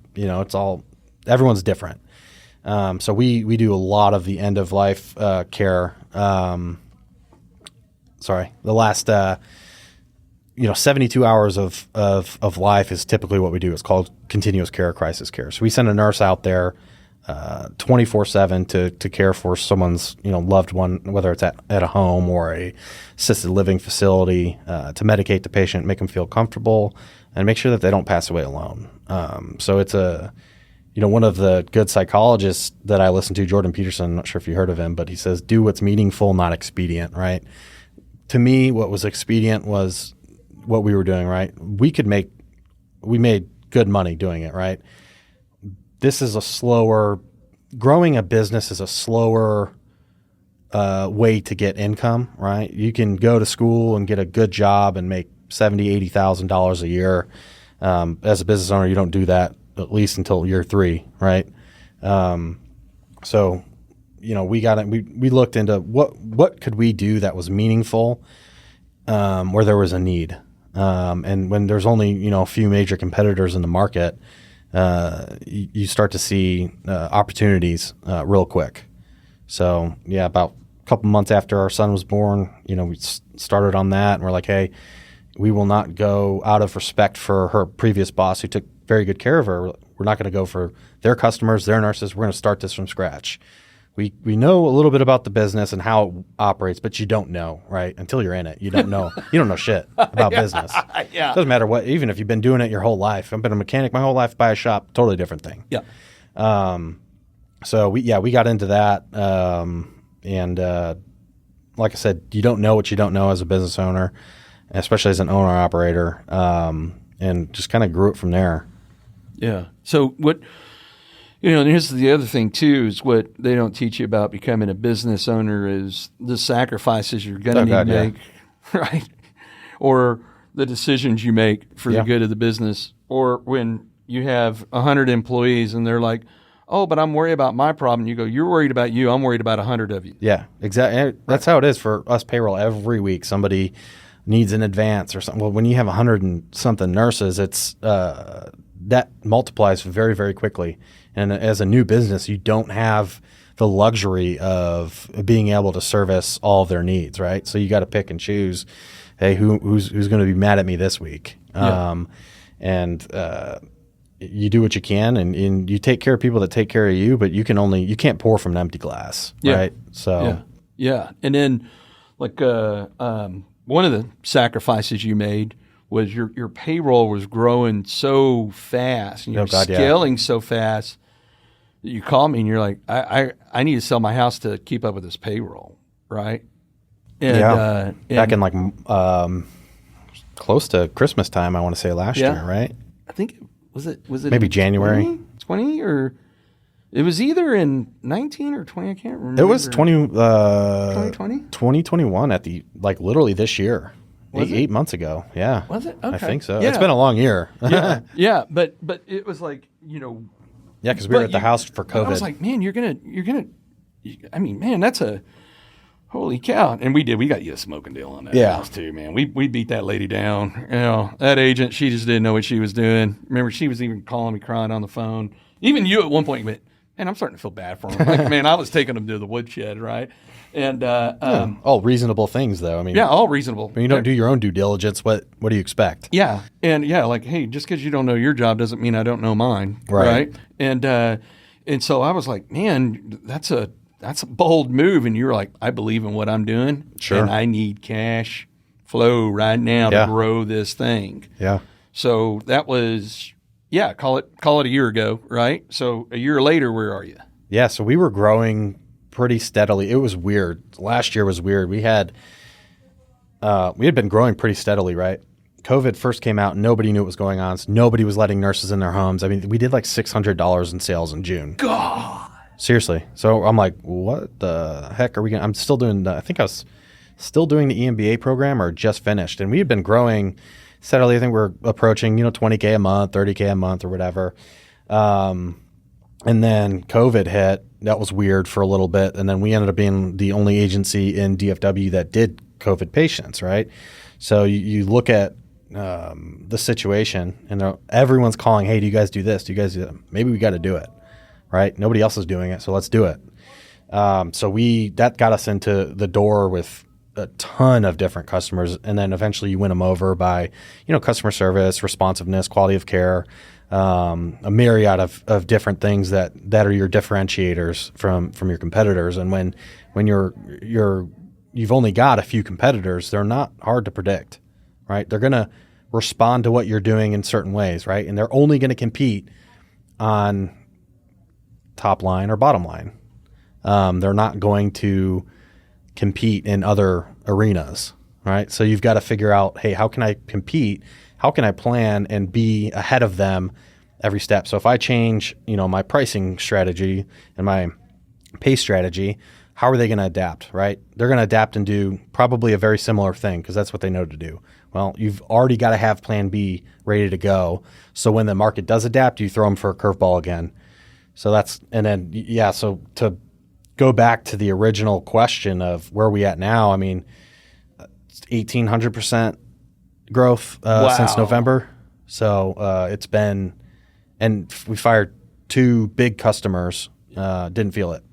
everyone's different. So we do a lot of the end of life care. The last 72 hours of life is typically what we do. It's called continuous care, crisis care. So we send a nurse out there 24/7 to care for someone's loved one, whether it's at a home or a assisted living facility, to medicate the patient, make them feel comfortable, and make sure that they don't pass away alone. So it's one of the good psychologists that I listen to, Jordan Peterson, I'm not sure if you heard of him, but he says, do what's meaningful, not expedient, right? To me, what was expedient was what we were doing, right? We made good money doing it, right? This is growing a business is a slower way to get income, right? You can go to school and get a good job and make $70,000, $80,000 a year. As a business owner, you don't do that at least until year 3, right? So we looked into what could we do that was meaningful, where there was a need. And when there's only, a few major competitors in the market, you start to see opportunities real quick. So yeah, about a couple months after our son was born, we started on that, and we're like, hey, we will not go out of respect for her previous boss who took very good care of her. We're not going to go for their customers, their nurses. We're going to start this from scratch. We know a little bit about the business and how it operates, but you don't know, right? Until you're in it. You don't know. You don't know shit about business. Yeah. Doesn't matter what, even if you've been doing it your whole life. I've been a mechanic my whole life, buy a shop, totally different thing. Yeah. So we got into that. Like I said, you don't know what you don't know as a business owner, especially as an owner operator, and just kind of grew it from there. Yeah. So what, and here's the other thing too, is what they don't teach you about becoming a business owner is the sacrifices you're going to need to make, right? Or the decisions you make for the good of the business. Or when you have 100 employees and they're like, oh, but I'm worried about my problem. You go, you're worried about you. I'm worried about 100 of you. Yeah, exactly. That's how it is for us payroll. Every week somebody needs an advance or something. Well, when you have 100 and something nurses, it's that multiplies very, very quickly. And as a new business, you don't have the luxury of being able to service all of their needs, right? So you got to pick and choose. Hey, who's going to be mad at me this week? Yeah. You do what you can, and you take care of people that take care of you. But you can't pour from an empty glass, right? So yeah. And then like one of the sacrifices you made was your payroll was growing so fast and you're scaling so fast that you call me and you're like, I need to sell my house to keep up with this payroll, right? And, back in like close to Christmas time, I want to say last year, right? I think was it maybe January 20 or it was either in 19 or 20. I can't remember. It was 2020, 2021 at the literally this year. 8 months ago. Yeah. Was it? Okay. I think so. Yeah. It's been a long year. yeah, but it was like, yeah, because we were at the house for COVID. I was like, man, you're gonna. I mean, man, that's a holy cow. And we got you a smoking deal on that house too, man. We beat that lady down. That agent, she just didn't know what she was doing. Remember, she was even calling me crying on the phone. Even you at one point went, man, I'm starting to feel bad for him. Like, man, I was taking him to the woodshed, right? And all reasonable things, though. I mean, all reasonable. When you don't do your own due diligence, what do you expect? Yeah, and like, hey, just because you don't know your job doesn't mean I don't know mine, right? And so I was like, man, that's a bold move. And you were like, I believe in what I'm doing, and I need cash flow right now to grow this thing. Yeah. So that was call it a year ago, right? So a year later, where are you? Yeah, so we were growing pretty steadily. It was weird. Last year was weird. We had been growing pretty steadily, right? COVID first came out. Nobody knew what was going on. So nobody was letting nurses in their homes. I mean, we did like $600 in sales in June. God. Seriously. So I'm like, what the heck are we going to – I'm still doing I think I was still doing the EMBA program or just finished. And we had been growing steadily. I think we're approaching, $20K a month, $30K a month or whatever. And then COVID hit. That was weird for a little bit. And then we ended up being the only agency in DFW that did COVID patients, right? So you look at the situation and everyone's calling, hey, do you guys do this? Do you guys do that? Maybe we got to do it, right? Nobody else is doing it, so let's do it. So that got us into the door with a ton of different customers. And then eventually you win them over by, customer service, responsiveness, quality of care, a myriad of different things that are your differentiators from your competitors. And when you've only got a few competitors, they're not hard to predict, right? They're going to respond to what you're doing in certain ways, right? And they're only going to compete on top line or bottom line. They're not going to compete in other arenas, right? So you've got to figure out, hey, how can I compete? How can I plan and be ahead of them every step? So if I change, my pricing strategy and my pay strategy, how are they going to adapt, right? They're going to adapt and do probably a very similar thing because that's what they know to do. Well, you've already got to have plan B ready to go. So when the market does adapt, you throw them for a curveball again. So so to go back to the original question of where are we at now, I mean, 1,800% growth since November. So it's been, and we fired 2 big customers, didn't feel it.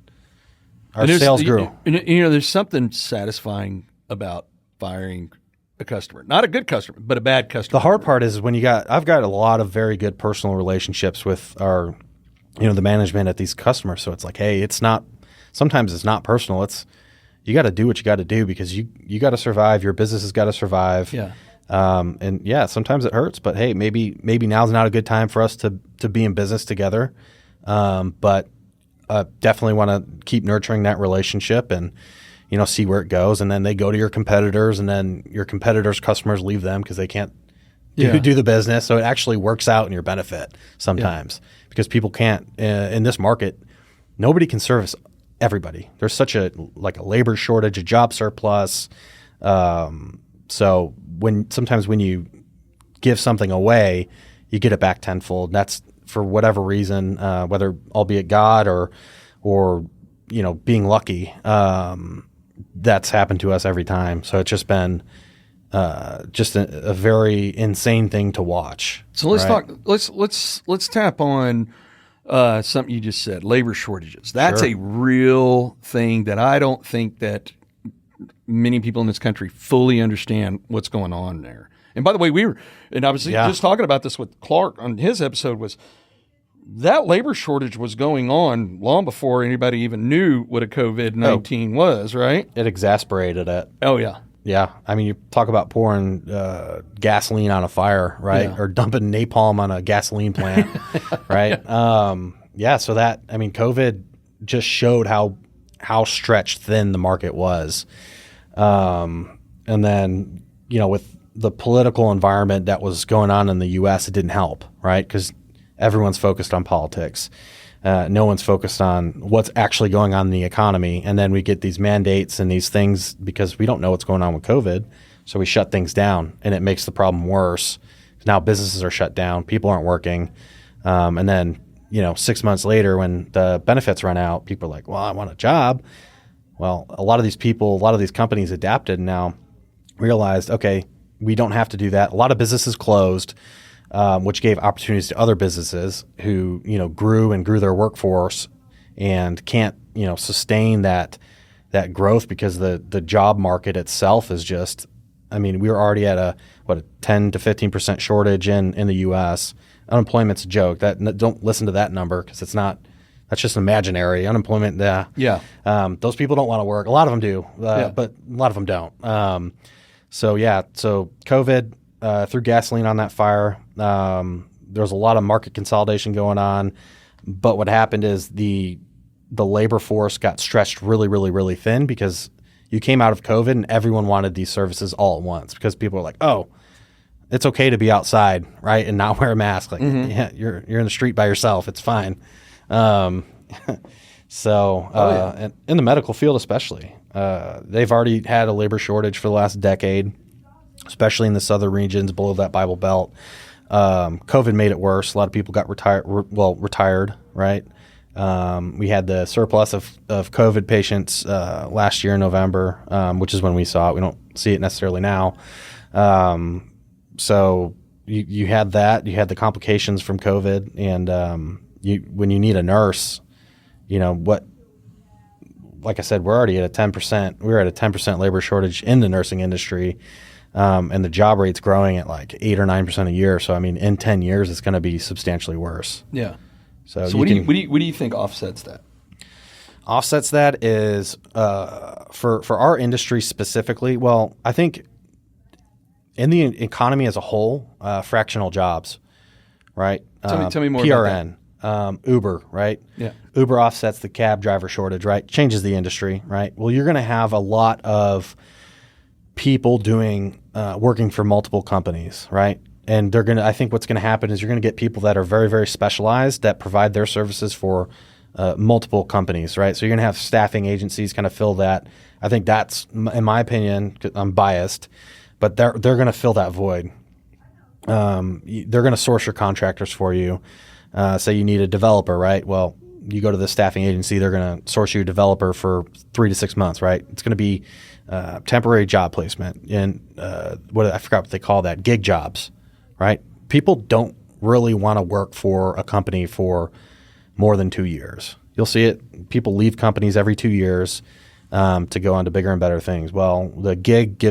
Our sales grew. There's something satisfying about firing a customer. Not a good customer, but a bad customer. The hard part is when I've got a lot of very good personal relationships with our, the management at these customers. So it's like, hey, sometimes it's not personal. You got to do what you got to do because you got to survive. Your business has got to survive. Yeah. Sometimes it hurts, but hey, maybe now's not a good time for us to be in business together. But definitely want to keep nurturing that relationship and, see where it goes. And then they go to your competitors and then your competitors' customers leave them because they can't do the business. So it actually works out in your benefit sometimes because people can't, in this market, nobody can service everybody. There's such a labor shortage, a job surplus. So sometimes when you give something away, you get it back tenfold. That's for whatever reason, whether albeit God or being lucky. That's happened to us every time. So it's just been just a very insane thing to watch. So let's talk. Let's tap on something you just said: labor shortages. That's a real thing that I don't think that many people in this country fully understand what's going on there. And by the way, I was just talking about this with Clark on his episode, was that labor shortage was going on long before anybody even knew what a COVID-19 was, right? It exasperated it. Oh, yeah. Yeah. I mean, you talk about pouring gasoline on a fire, right? Yeah. Or dumping napalm on a gasoline plant, right? So COVID just showed how stretched thin the market was. And then, with the political environment that was going on in the U.S., it didn't help, right? Because everyone's focused on politics. No one's focused on what's actually going on in the economy. And then we get these mandates and these things because we don't know what's going on with COVID. So we shut things down, and it makes the problem worse. Now businesses are shut down. People aren't working. And then, 6 months later when the benefits run out, people are like, well, I want a job. Well, a lot of these companies adapted and now realized, okay, we don't have to do that. A lot of businesses closed. Which gave opportunities to other businesses who, grew their workforce and can't, sustain that growth because the job market itself is just, we were already at a 10 to 15% shortage in the U.S. Unemployment's a joke. Don't listen to that number because it's not. That's just imaginary. Unemployment. Those people don't want to work. A lot of them do, but a lot of them don't. So COVID. Threw gasoline on that fire. There was a lot of market consolidation going on, but what happened is the labor force got stretched really, really, really thin because you came out of COVID and everyone wanted these services all at once because people were like, oh, it's okay to be outside, right, and not wear a mask. Like, yeah, you're in the street by yourself. It's fine. And in the medical field especially, they've already had a labor shortage for the last decade, especially in the southern regions below that Bible Belt. COVID made it worse. A lot of people got retired, right? We had the surplus of COVID patients last year in November, which is when we saw it. We don't see it necessarily now. So you had that. You had the complications from COVID. And when you need a nurse, like I said, we're already at a 10%. We're at a 10% labor shortage in the nursing industry. And the job rate's growing at like 8 or 9% a year. So, in 10 years, it's going to be substantially worse. Yeah. So what do you think offsets that? Offsets that is for our industry specifically. Well, I think in the economy as a whole, fractional jobs, right? Tell me more PRN, about that. Uber, right? Yeah. Uber offsets the cab driver shortage, right? Changes the industry, right? Well, you're going to have a lot of people working for multiple companies, right? And I think what's going to happen is you're going to get people that are very, very specialized that provide their services for multiple companies, right? So you're going to have staffing agencies kind of fill that. I think that's, in my opinion, I'm biased, but they're going to fill that void. They're going to source your contractors for you. Say you need a developer, right? Well, you go to the staffing agency, they're going to source you a developer for 3 to 6 months, right? It's going to be temporary job placement and I forgot what they call that, gig jobs, right? People don't really want to work for a company for more than 2 years. You'll see it. People leave companies every 2 years to go on to bigger and better things. Well, the gig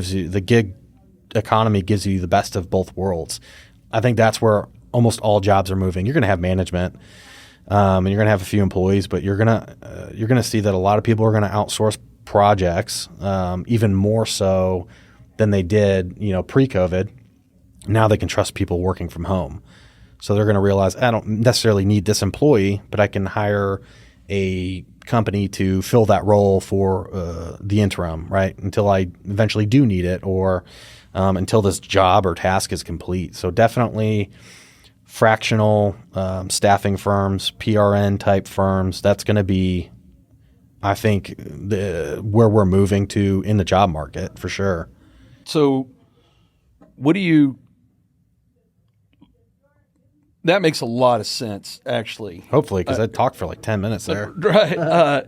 economy gives you the best of both worlds. I think that's where almost all jobs are moving. You're going to have management. And you're going to have a few employees, but you're going to see that a lot of people are going to outsource projects, even more so than they did, pre-COVID. Now they can trust people working from home. So they're going to realize I don't necessarily need this employee, but I can hire a company to fill that role for the interim, right? Until I eventually do need it or until this job or task is complete. So definitely fractional staffing firms, PRN type firms, that's going to be, I think, where we're moving to in the job market for sure. So that makes a lot of sense, actually. Hopefully, because I talked for like 10 minutes there. Right.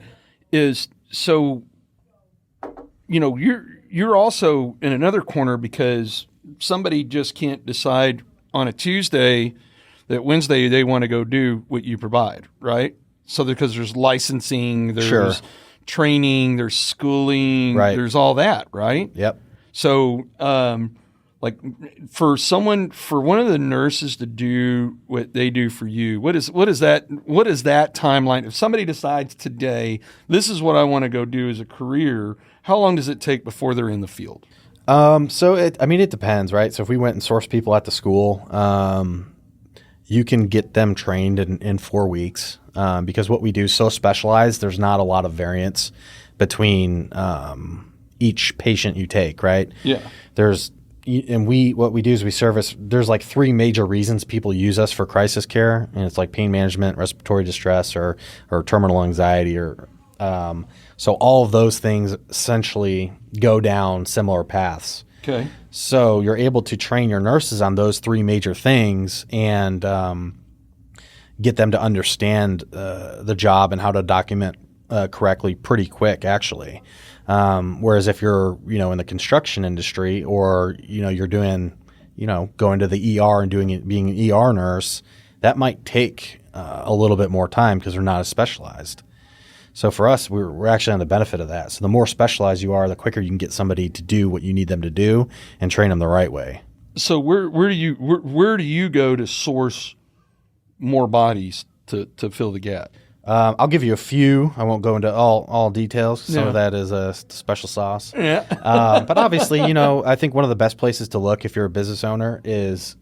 You're also in another corner because somebody just can't decide on a Tuesday that Wednesday they want to go do what you provide, right? So because there's licensing, there's training, there's schooling, there's all that, right? Yep. So for one of the nurses to do what they do for you, what is that timeline? If somebody decides today, this is what I want to go do as a career, how long does it take before they're in the field? It depends, right? So if we went and sourced people at the school, you can get them trained in 4 weeks because what we do is so specialized. There's not a lot of variance between each patient you take, right? Yeah. What we do is we service. There's like 3 major reasons people use us for crisis care, and it's like pain management, respiratory distress, or terminal anxiety, or so all of those things essentially go down similar paths. Okay. So you're able to train your nurses on those 3 major things and get them to understand the job and how to document correctly pretty quick, actually. Whereas if you're, in the construction industry or, you're doing, going to the ER and being an ER nurse, that might take a little bit more time because they're not as specialized. So for us, we're actually on the benefit of that. So the more specialized you are, the quicker you can get somebody to do what you need them to do and train them the right way. So where do you go to source more bodies to fill the gap? I'll give you a few. I won't go into all details. Some of that is a special sauce. Yeah. But obviously, I think one of the best places to look if you're a business owner is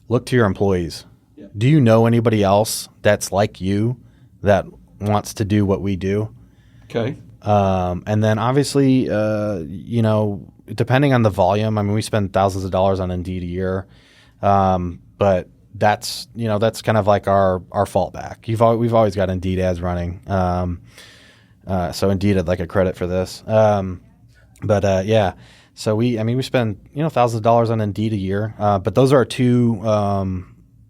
look to your employees. Yeah. Do you know anybody else that's like you that wants to do what we do? Okay. And then obviously, depending on the volume, we spend thousands of dollars on Indeed a year. But that's kind of like our fallback. We've always got Indeed ads running. So Indeed, I'd like a credit for this. Yeah. So we spend, thousands of dollars on Indeed a year. But those are 2,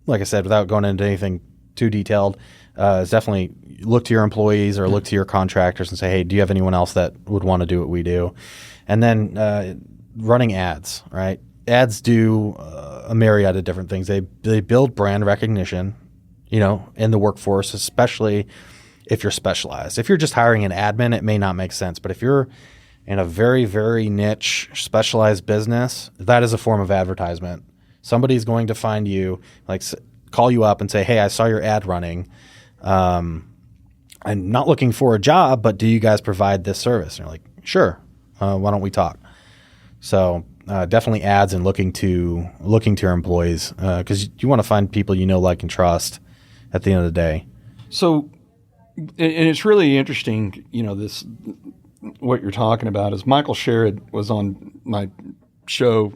like I said, without going into anything too detailed, is definitely look to your employees or look to your contractors and say, hey, do you have anyone else that would want to do what we do? And then running ads, right? Ads do a myriad of different things. They build brand recognition, in the workforce, especially if you're specialized. If you're just hiring an admin, it may not make sense. But if you're in a very, very niche, specialized business, that is a form of advertisement. Somebody's going to find you, call you up and say, hey, I saw your ad running. I'm not looking for a job, but do you guys provide this service? And you're like, sure. Why don't we talk? So definitely ads and looking to your employees because you want to find people like and trust at the end of the day. So, and it's really interesting, this what you're talking about is Michael Sherrod was on my show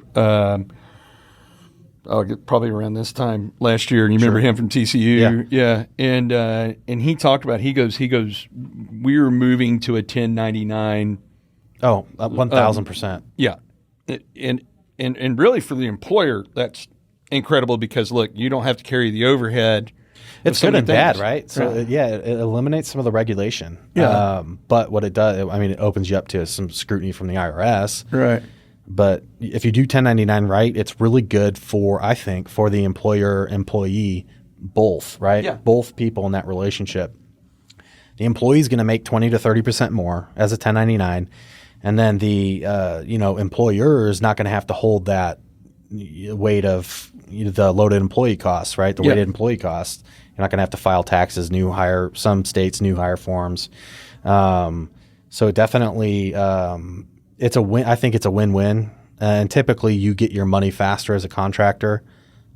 probably around this time last year, and you remember him from TCU, yeah. And he talked about he goes we're moving to a 1099. Oh, 1,000%. Yeah, and really for the employer that's incredible because look, you don't have to carry the overhead. It's good and bad, right? So it eliminates some of the regulation. Yeah. But what it does, it opens you up to some scrutiny from the IRS. Right. But if you do 1099 right, it's really good for the employer-employee both, right? Yeah. Both people in that relationship. The employee is going to make 20 to 30% more as a 1099, and then the employer is not going to have to hold that weight of the loaded employee costs, right? The weighted employee costs. You're not going to have to file taxes, some states, new hire forms. So definitely. It's a win. I think it's a win-win, and typically you get your money faster as a contractor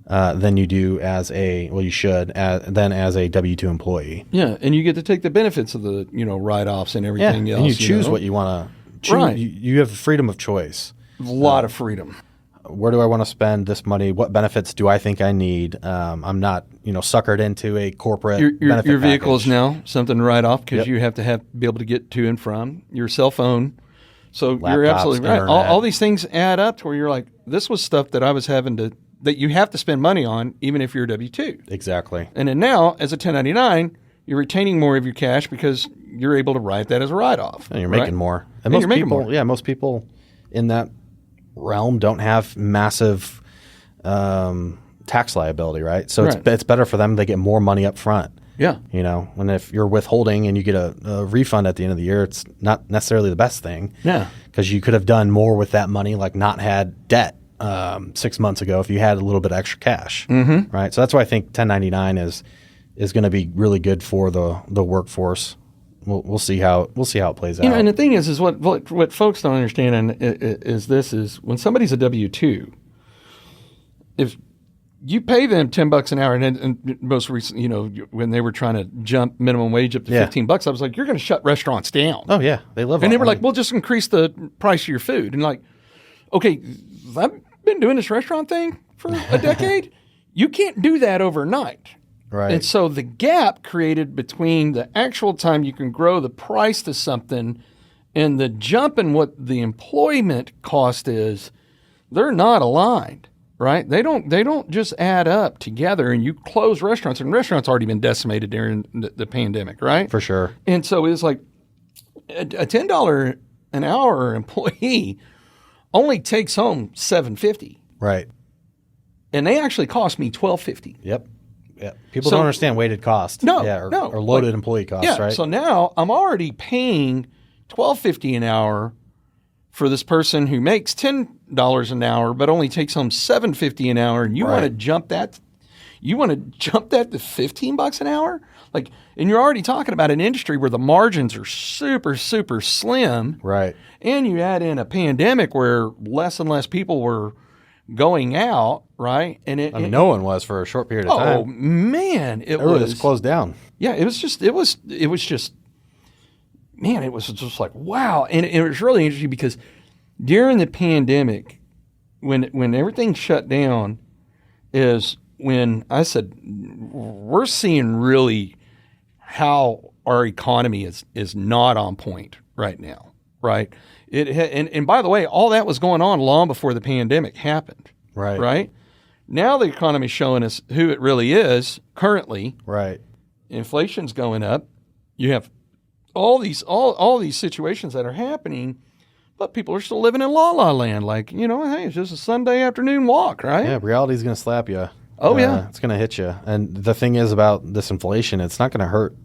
than you do as a than as a W-2 employee. Yeah, and you get to take the benefits of the write-offs and everything else. And you choose what you want to choose. Right. You have freedom of choice. A lot of freedom. Where do I want to spend this money? What benefits do I think I need? I'm not suckered into a corporate benefit your vehicle package. Is now something to write off because you have to be able to get to and from your cell phone. So Laptops, you're absolutely right. internet. All these things add up to where you're like, this was stuff that I was that you have to spend money on, even if you're a W-2. Exactly. And then now, as a 1099, you're retaining more of your cash because you're able to write that as a write-off. And you're making more. And you're making more. Yeah, most people in that realm don't have massive tax liability, right? So it's better for them. They get more money up front. Yeah. And if you're withholding and you get a refund at the end of the year, it's not necessarily the best thing. Yeah. Because you could have done more with that money, like not had debt 6 months ago if you had a little bit of extra cash. Mm-hmm. Right. So that's why I think 1099 is going to be really good for the workforce we'll see how it plays out. You know, and the thing is what folks don't understand is when somebody's a W-2, if you pay them $10 an hour, and most recently, you know, when they were trying to jump minimum wage up to $15, I was like, you're going to shut restaurants down. Oh yeah, they live. And they were like, we'll just increase the price of your food. And like, okay, I've been doing this restaurant thing for a decade. You can't do that overnight. Right. And so the gap created between the actual time you can grow the price to something and the jump in what the employment cost is, they're not aligned. Right? They don't just add up together, and you close restaurants, and restaurants already been decimated during the pandemic, right? For sure. And so it's like a $10 an hour employee only takes home $7.50. Right. And they actually cost me $12.50. Yep. Yeah. People don't understand weighted cost. No. Or loaded employee costs, right? So now I'm already paying $12.50 an hour for this person who makes $10 an hour, but only takes home $7.50 an hour, and you want to jump that? You want to jump that to $15 an hour? Like, and you're already talking about an industry where the margins are super, super slim, right? And you add in a pandemic where less and less people were going out, right? And no one was for a short period of time. Oh man, it was closed down. Yeah, it was just man, it was just like, wow. And it was really interesting because during the pandemic, when everything shut down, is when I said, we're seeing really how our economy is not on point right now, right? And by the way, all that was going on long before the pandemic happened, right? Now the economy's showing us who it really is currently. Right. Inflation's going up. You have all these situations that are happening, but people are still living in la-la land. Like, you know, hey, it's just a Sunday afternoon walk, right? Yeah, reality's going to slap you. Oh, yeah. It's going to hit you. And the thing is about this inflation, it's not going to hurt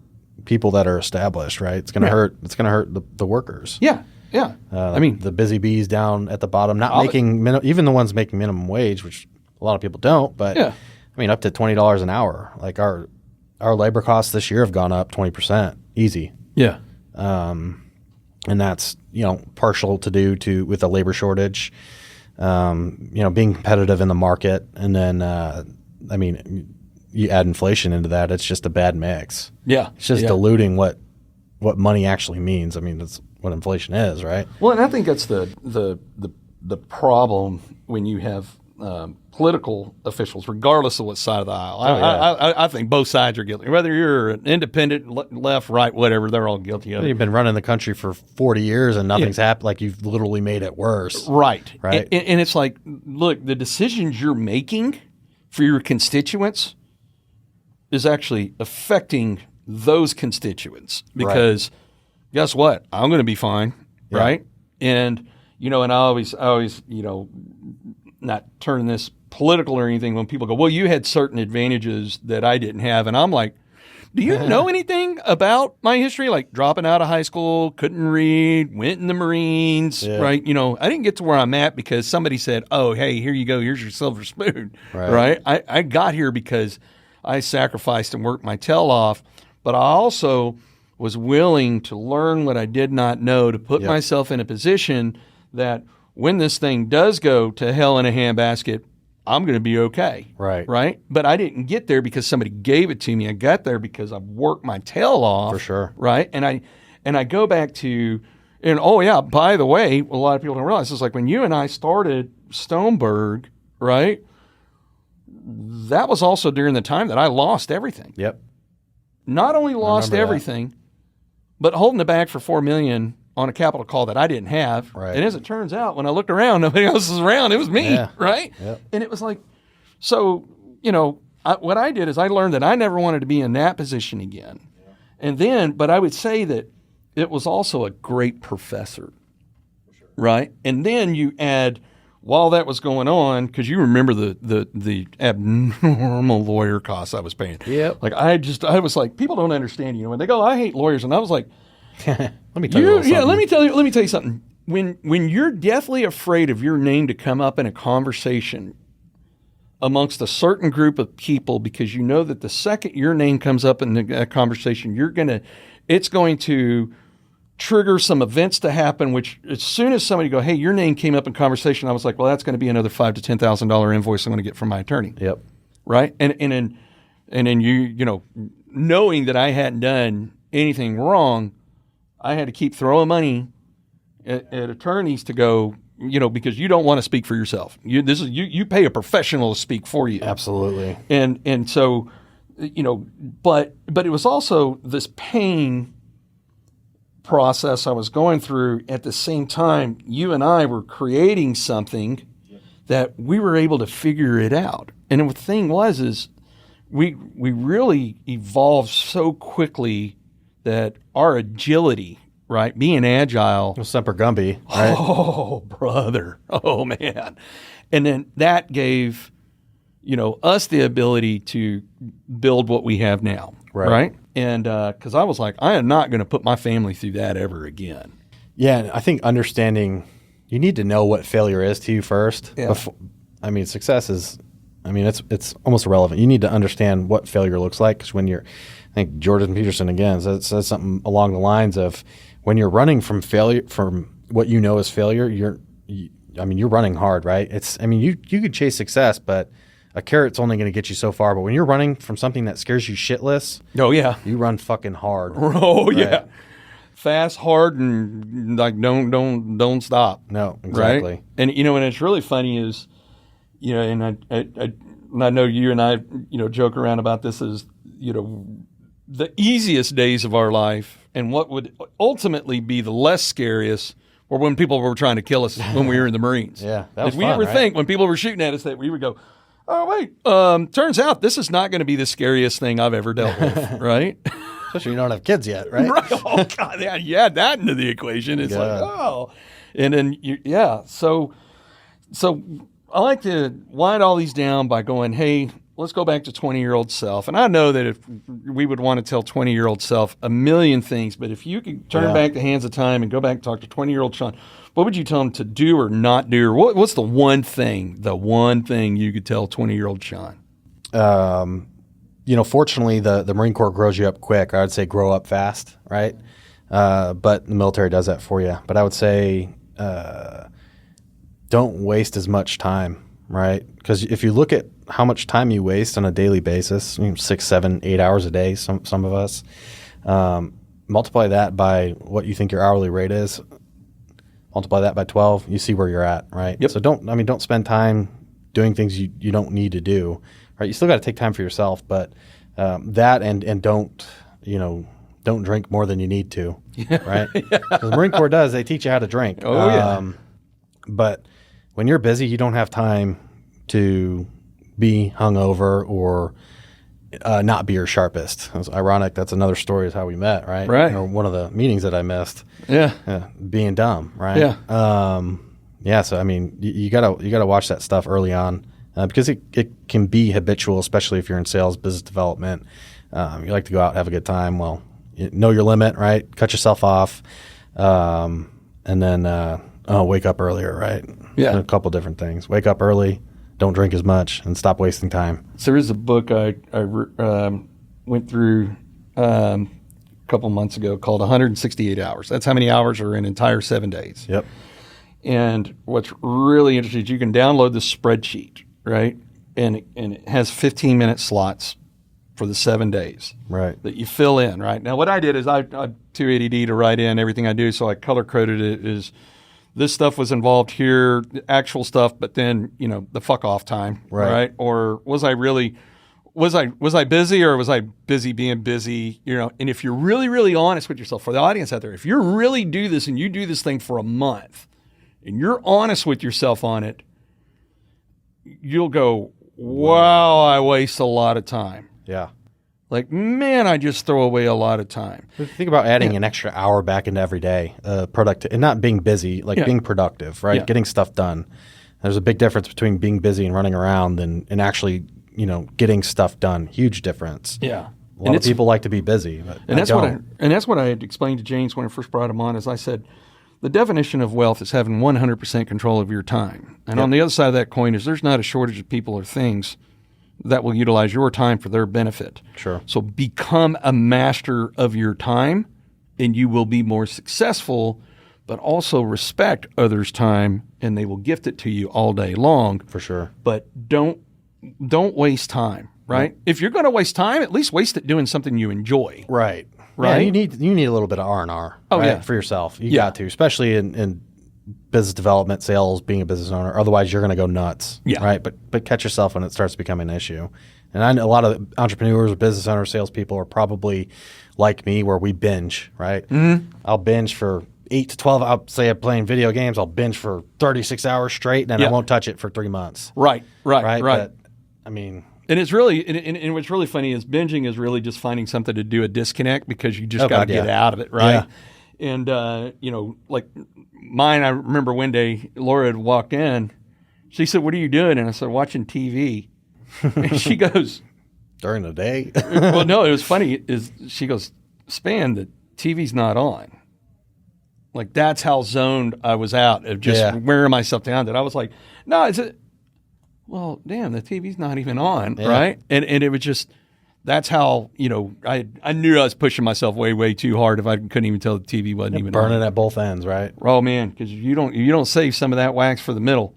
people that are established, right? It's going to hurt. It's going to hurt the workers. Yeah, yeah. I mean, the busy bees down at the bottom, not making even the ones making minimum wage, which a lot of people don't. But I mean, up to $20 an hour. Like our labor costs this year have gone up 20%, easy. Yeah. And that's, you know, partial to do with the labor shortage, you know, being competitive in the market. And then, I mean, you add inflation into that, it's just a bad mix. Yeah. It's just diluting what money actually means. I mean, that's what inflation is, right? Well, and I think that's the problem when you have political officials, regardless of what side of the aisle. I think both sides are guilty. Whether you're an independent, left, right, whatever, they're all guilty of it. You've been running the country for 40 years and nothing's happened. Like, you've literally made it worse. Right. And it's like, look, the decisions you're making for your constituents is actually affecting those constituents because guess what? I'm going to be fine, right? And, you know, and I always, you know, not turning this political or anything, when people go, well, you had certain advantages that I didn't have. And I'm like, do you know anything about my history? Like dropping out of high school, couldn't read, went in the Marines, right? You know, I didn't get to where I'm at because somebody said, oh, hey, here you go. Here's your silver spoon, right? I got here because I sacrificed and worked my tail off, but I also was willing to learn what I did not know to put myself in a position that when this thing does go to hell in a handbasket, I'm going to be okay. Right. But I didn't get there because somebody gave it to me. I got there because I worked my tail off. For sure. Right. And I go back to, and oh yeah, by the way, a lot of people don't realize, it's like when you and I started Stoneberg, right? That was also during the time that I lost everything. Yep. Not only lost everything, but holding the bag for $4 million on a capital call that I didn't have. Right. And as it turns out, when I looked around, nobody else was around. It was me, right? Yep. And it was like, so, you know, what I did is I learned that I never wanted to be in that position again. Yeah. And then, but I would say that it was also a great professor, right? And then you add, while that was going on, because you remember the abnormal lawyer costs I was paying. Yeah. Like I was like, people don't understand, you know, when they go, I hate lawyers. And I was like, let me tell you something. When you're deathly afraid of your name to come up in a conversation amongst a certain group of people, because you know that the second your name comes up in a conversation, you're gonna it's going to trigger some events to happen, which as soon as somebody go, hey, your name came up in conversation, I was like, well, that's going to be another $5,000 to $10,000 invoice I'm going to get from my attorney. Yep. Right. And then you know, knowing that I hadn't done anything wrong, I had to keep throwing money at attorneys to go, you know, because you don't want to speak for yourself. You pay a professional to speak for you. Absolutely. And so, you know, but it was also this pain process I was going through. At the same time, you and I were creating something that we were able to figure it out. And the thing is we really evolved so quickly that our agility, right, being agile. Semper Gumby, right? Oh, brother. Oh, man. And then that gave, you know, us the ability to build what we have now, right? And because I was like, I am not going to put my family through that ever again. Yeah, I think understanding, you need to know what failure is to you first. Yeah. Before, I mean, success is, I mean, it's almost irrelevant. You need to understand what failure looks like, because when you're, I think Jordan Peterson again says something along the lines of, when you're running from failure, from what you know is failure, you're running hard, right? You could chase success, but a carrot's only going to get you so far. But when you're running from something that scares you shitless, oh yeah, you run fucking hard. Oh right? Yeah, fast, hard, and like don't stop. No, exactly. Right? And you know, and it's really funny is, you know, and I know you and I, you know, joke around about this as, you know, the easiest days of our life and what would ultimately be the less scariest were when people were trying to kill us when we were in the Marines. Yeah, that was Did we fun, ever right? think when people were shooting at us that we would go, oh, wait, turns out this is not going to be the scariest thing I've ever dealt with, right? Especially you don't have kids yet, right? Right. Oh, God, yeah, you add that into the equation. It's like, oh. And then, So I like to wind all these down by going, hey, let's go back to 20-year-old self. And I know that if we would want to tell 20-year-old self a million things, but if you could turn back the hands of time and go back and talk to 20-year-old Sean, what would you tell him to do or not do? Or what's the one thing you could tell 20-year-old Sean? You know, fortunately, the Marine Corps grows you up quick. I would say grow up fast, right? But the military does that for you. But I would say don't waste as much time, right? Because if you look at how much time you waste on a daily basis, 6, 7, 8 hours a day, some of us, multiply that by what you think your hourly rate is, multiply that by 12, you see where you're at, right? Yep. So don't spend time doing things you don't need to do, right? You still got to take time for yourself, but that and don't drink more than you need to, right? The Marine Corps does, they teach you how to drink. Oh, yeah. But when you're busy, you don't have time to be hungover or not be your sharpest. It was ironic. That's another story is how we met, right? Right. Or one of the meetings that I missed. Yeah. Being dumb, right? Yeah. So I mean, you gotta watch that stuff early on because it can be habitual, especially if you're in sales, business development. You like to go out and have a good time. Well, you know your limit, right? Cut yourself off, and then wake up earlier, right? Yeah. A couple different things. Wake up early. Don't drink as much and stop wasting time. So there is a book I went through a couple months ago called 168 Hours. That's how many hours are in an entire 7 days. Yep. And what's really interesting is you can download the spreadsheet, right? And it has 15-minute slots for the 7 days. Right. That you fill in, right? Now, what I did is I'm too ADD to write in everything I do, so I color-coded it as this stuff was involved here, actual stuff, but then, the fuck off time, right? Or was I busy or was I busy being busy, And if you're really, really honest with yourself, for the audience out there, if you really do this and you do this thing for a month and you're honest with yourself on it, you'll go, wow, I waste a lot of time. Yeah. Like, man, I just throw away a lot of time. Think about adding an extra hour back into every day, and not being busy, being productive, right? Yeah. Getting stuff done. There's a big difference between being busy and running around and actually, getting stuff done. Huge difference. Yeah. A lot of people like to be busy, but that's what I had explained to James when I first brought him on. Is I said, the definition of wealth is having 100% control of your time. And on the other side of that coin is there's not a shortage of people or things that will utilize your time for their benefit. Sure. So become a master of your time and you will be more successful, but also respect others' time, and they will gift it to you all day long. For sure. But don't waste time, right? If you're going to waste time, at least waste it doing something you enjoy. Right. Right. Yeah, you need a little bit of R&R. Oh, right, yeah. for yourself. You got to, especially in business development, sales, being a business owner. Otherwise, you're going to go nuts. Yeah. Right. But catch yourself when it starts becoming an issue. And I know a lot of entrepreneurs, business owners, salespeople are probably like me, where we binge. Right. Mm-hmm. I'll binge for 8 to 12. I'll say I'm playing video games. I'll binge for 36 hours straight, and then I won't touch it for 3 months. Right. But, I mean. And it's really, and what's really funny is binging is really just finding something to do a disconnect, because you just got to get out of it, right? Yeah. And, like mine, I remember one day Laura had walked in. She said, "What are you doing?" And I said, "Watching TV." And she goes, "During the day?" Well, no, it was funny. She goes, "Spann, the TV's not on." Like, that's how zoned I was out of just wearing myself down, that I was like, "No, well, damn, the TV's not even on," right? And it was just, that's how, I knew I was pushing myself way, way too hard if I couldn't even tell the TV wasn't even on. Burning at both ends, right? Oh man, because you don't save some of that wax for the middle,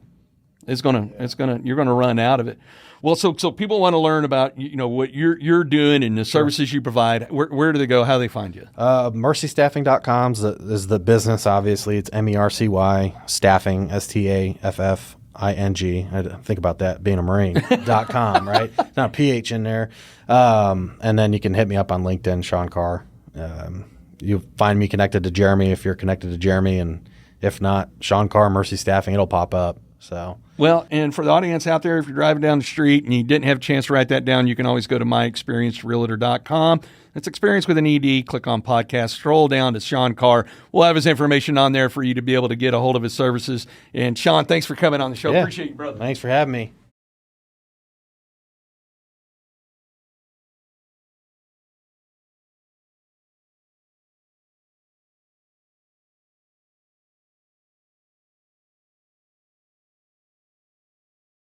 you're gonna run out of it. Well, so people want to learn about what you're doing and the services you provide. Where do they go? How do they find you? Mercystaffing.com is the business. Obviously, it's MERCY staffing, STAFFING. I had to think about that being a Marine.com, right? It's not a PH in there. And then you can hit me up on LinkedIn, Sean Carr. You'll find me connected to Jeremy if you're connected to Jeremy, and if not, Sean Carr, Mercy Staffing, it'll pop up. So. Well, and for the audience out there, if you're driving down the street and you didn't have a chance to write that down, you can always go to myexperiencedrealtor.com. That's experience with an ED. Click on podcast, scroll down to Sean Carr. We'll have his information on there for you to be able to get a hold of his services. And Sean, thanks for coming on the show. Yeah. Appreciate you, brother. Thanks for having me.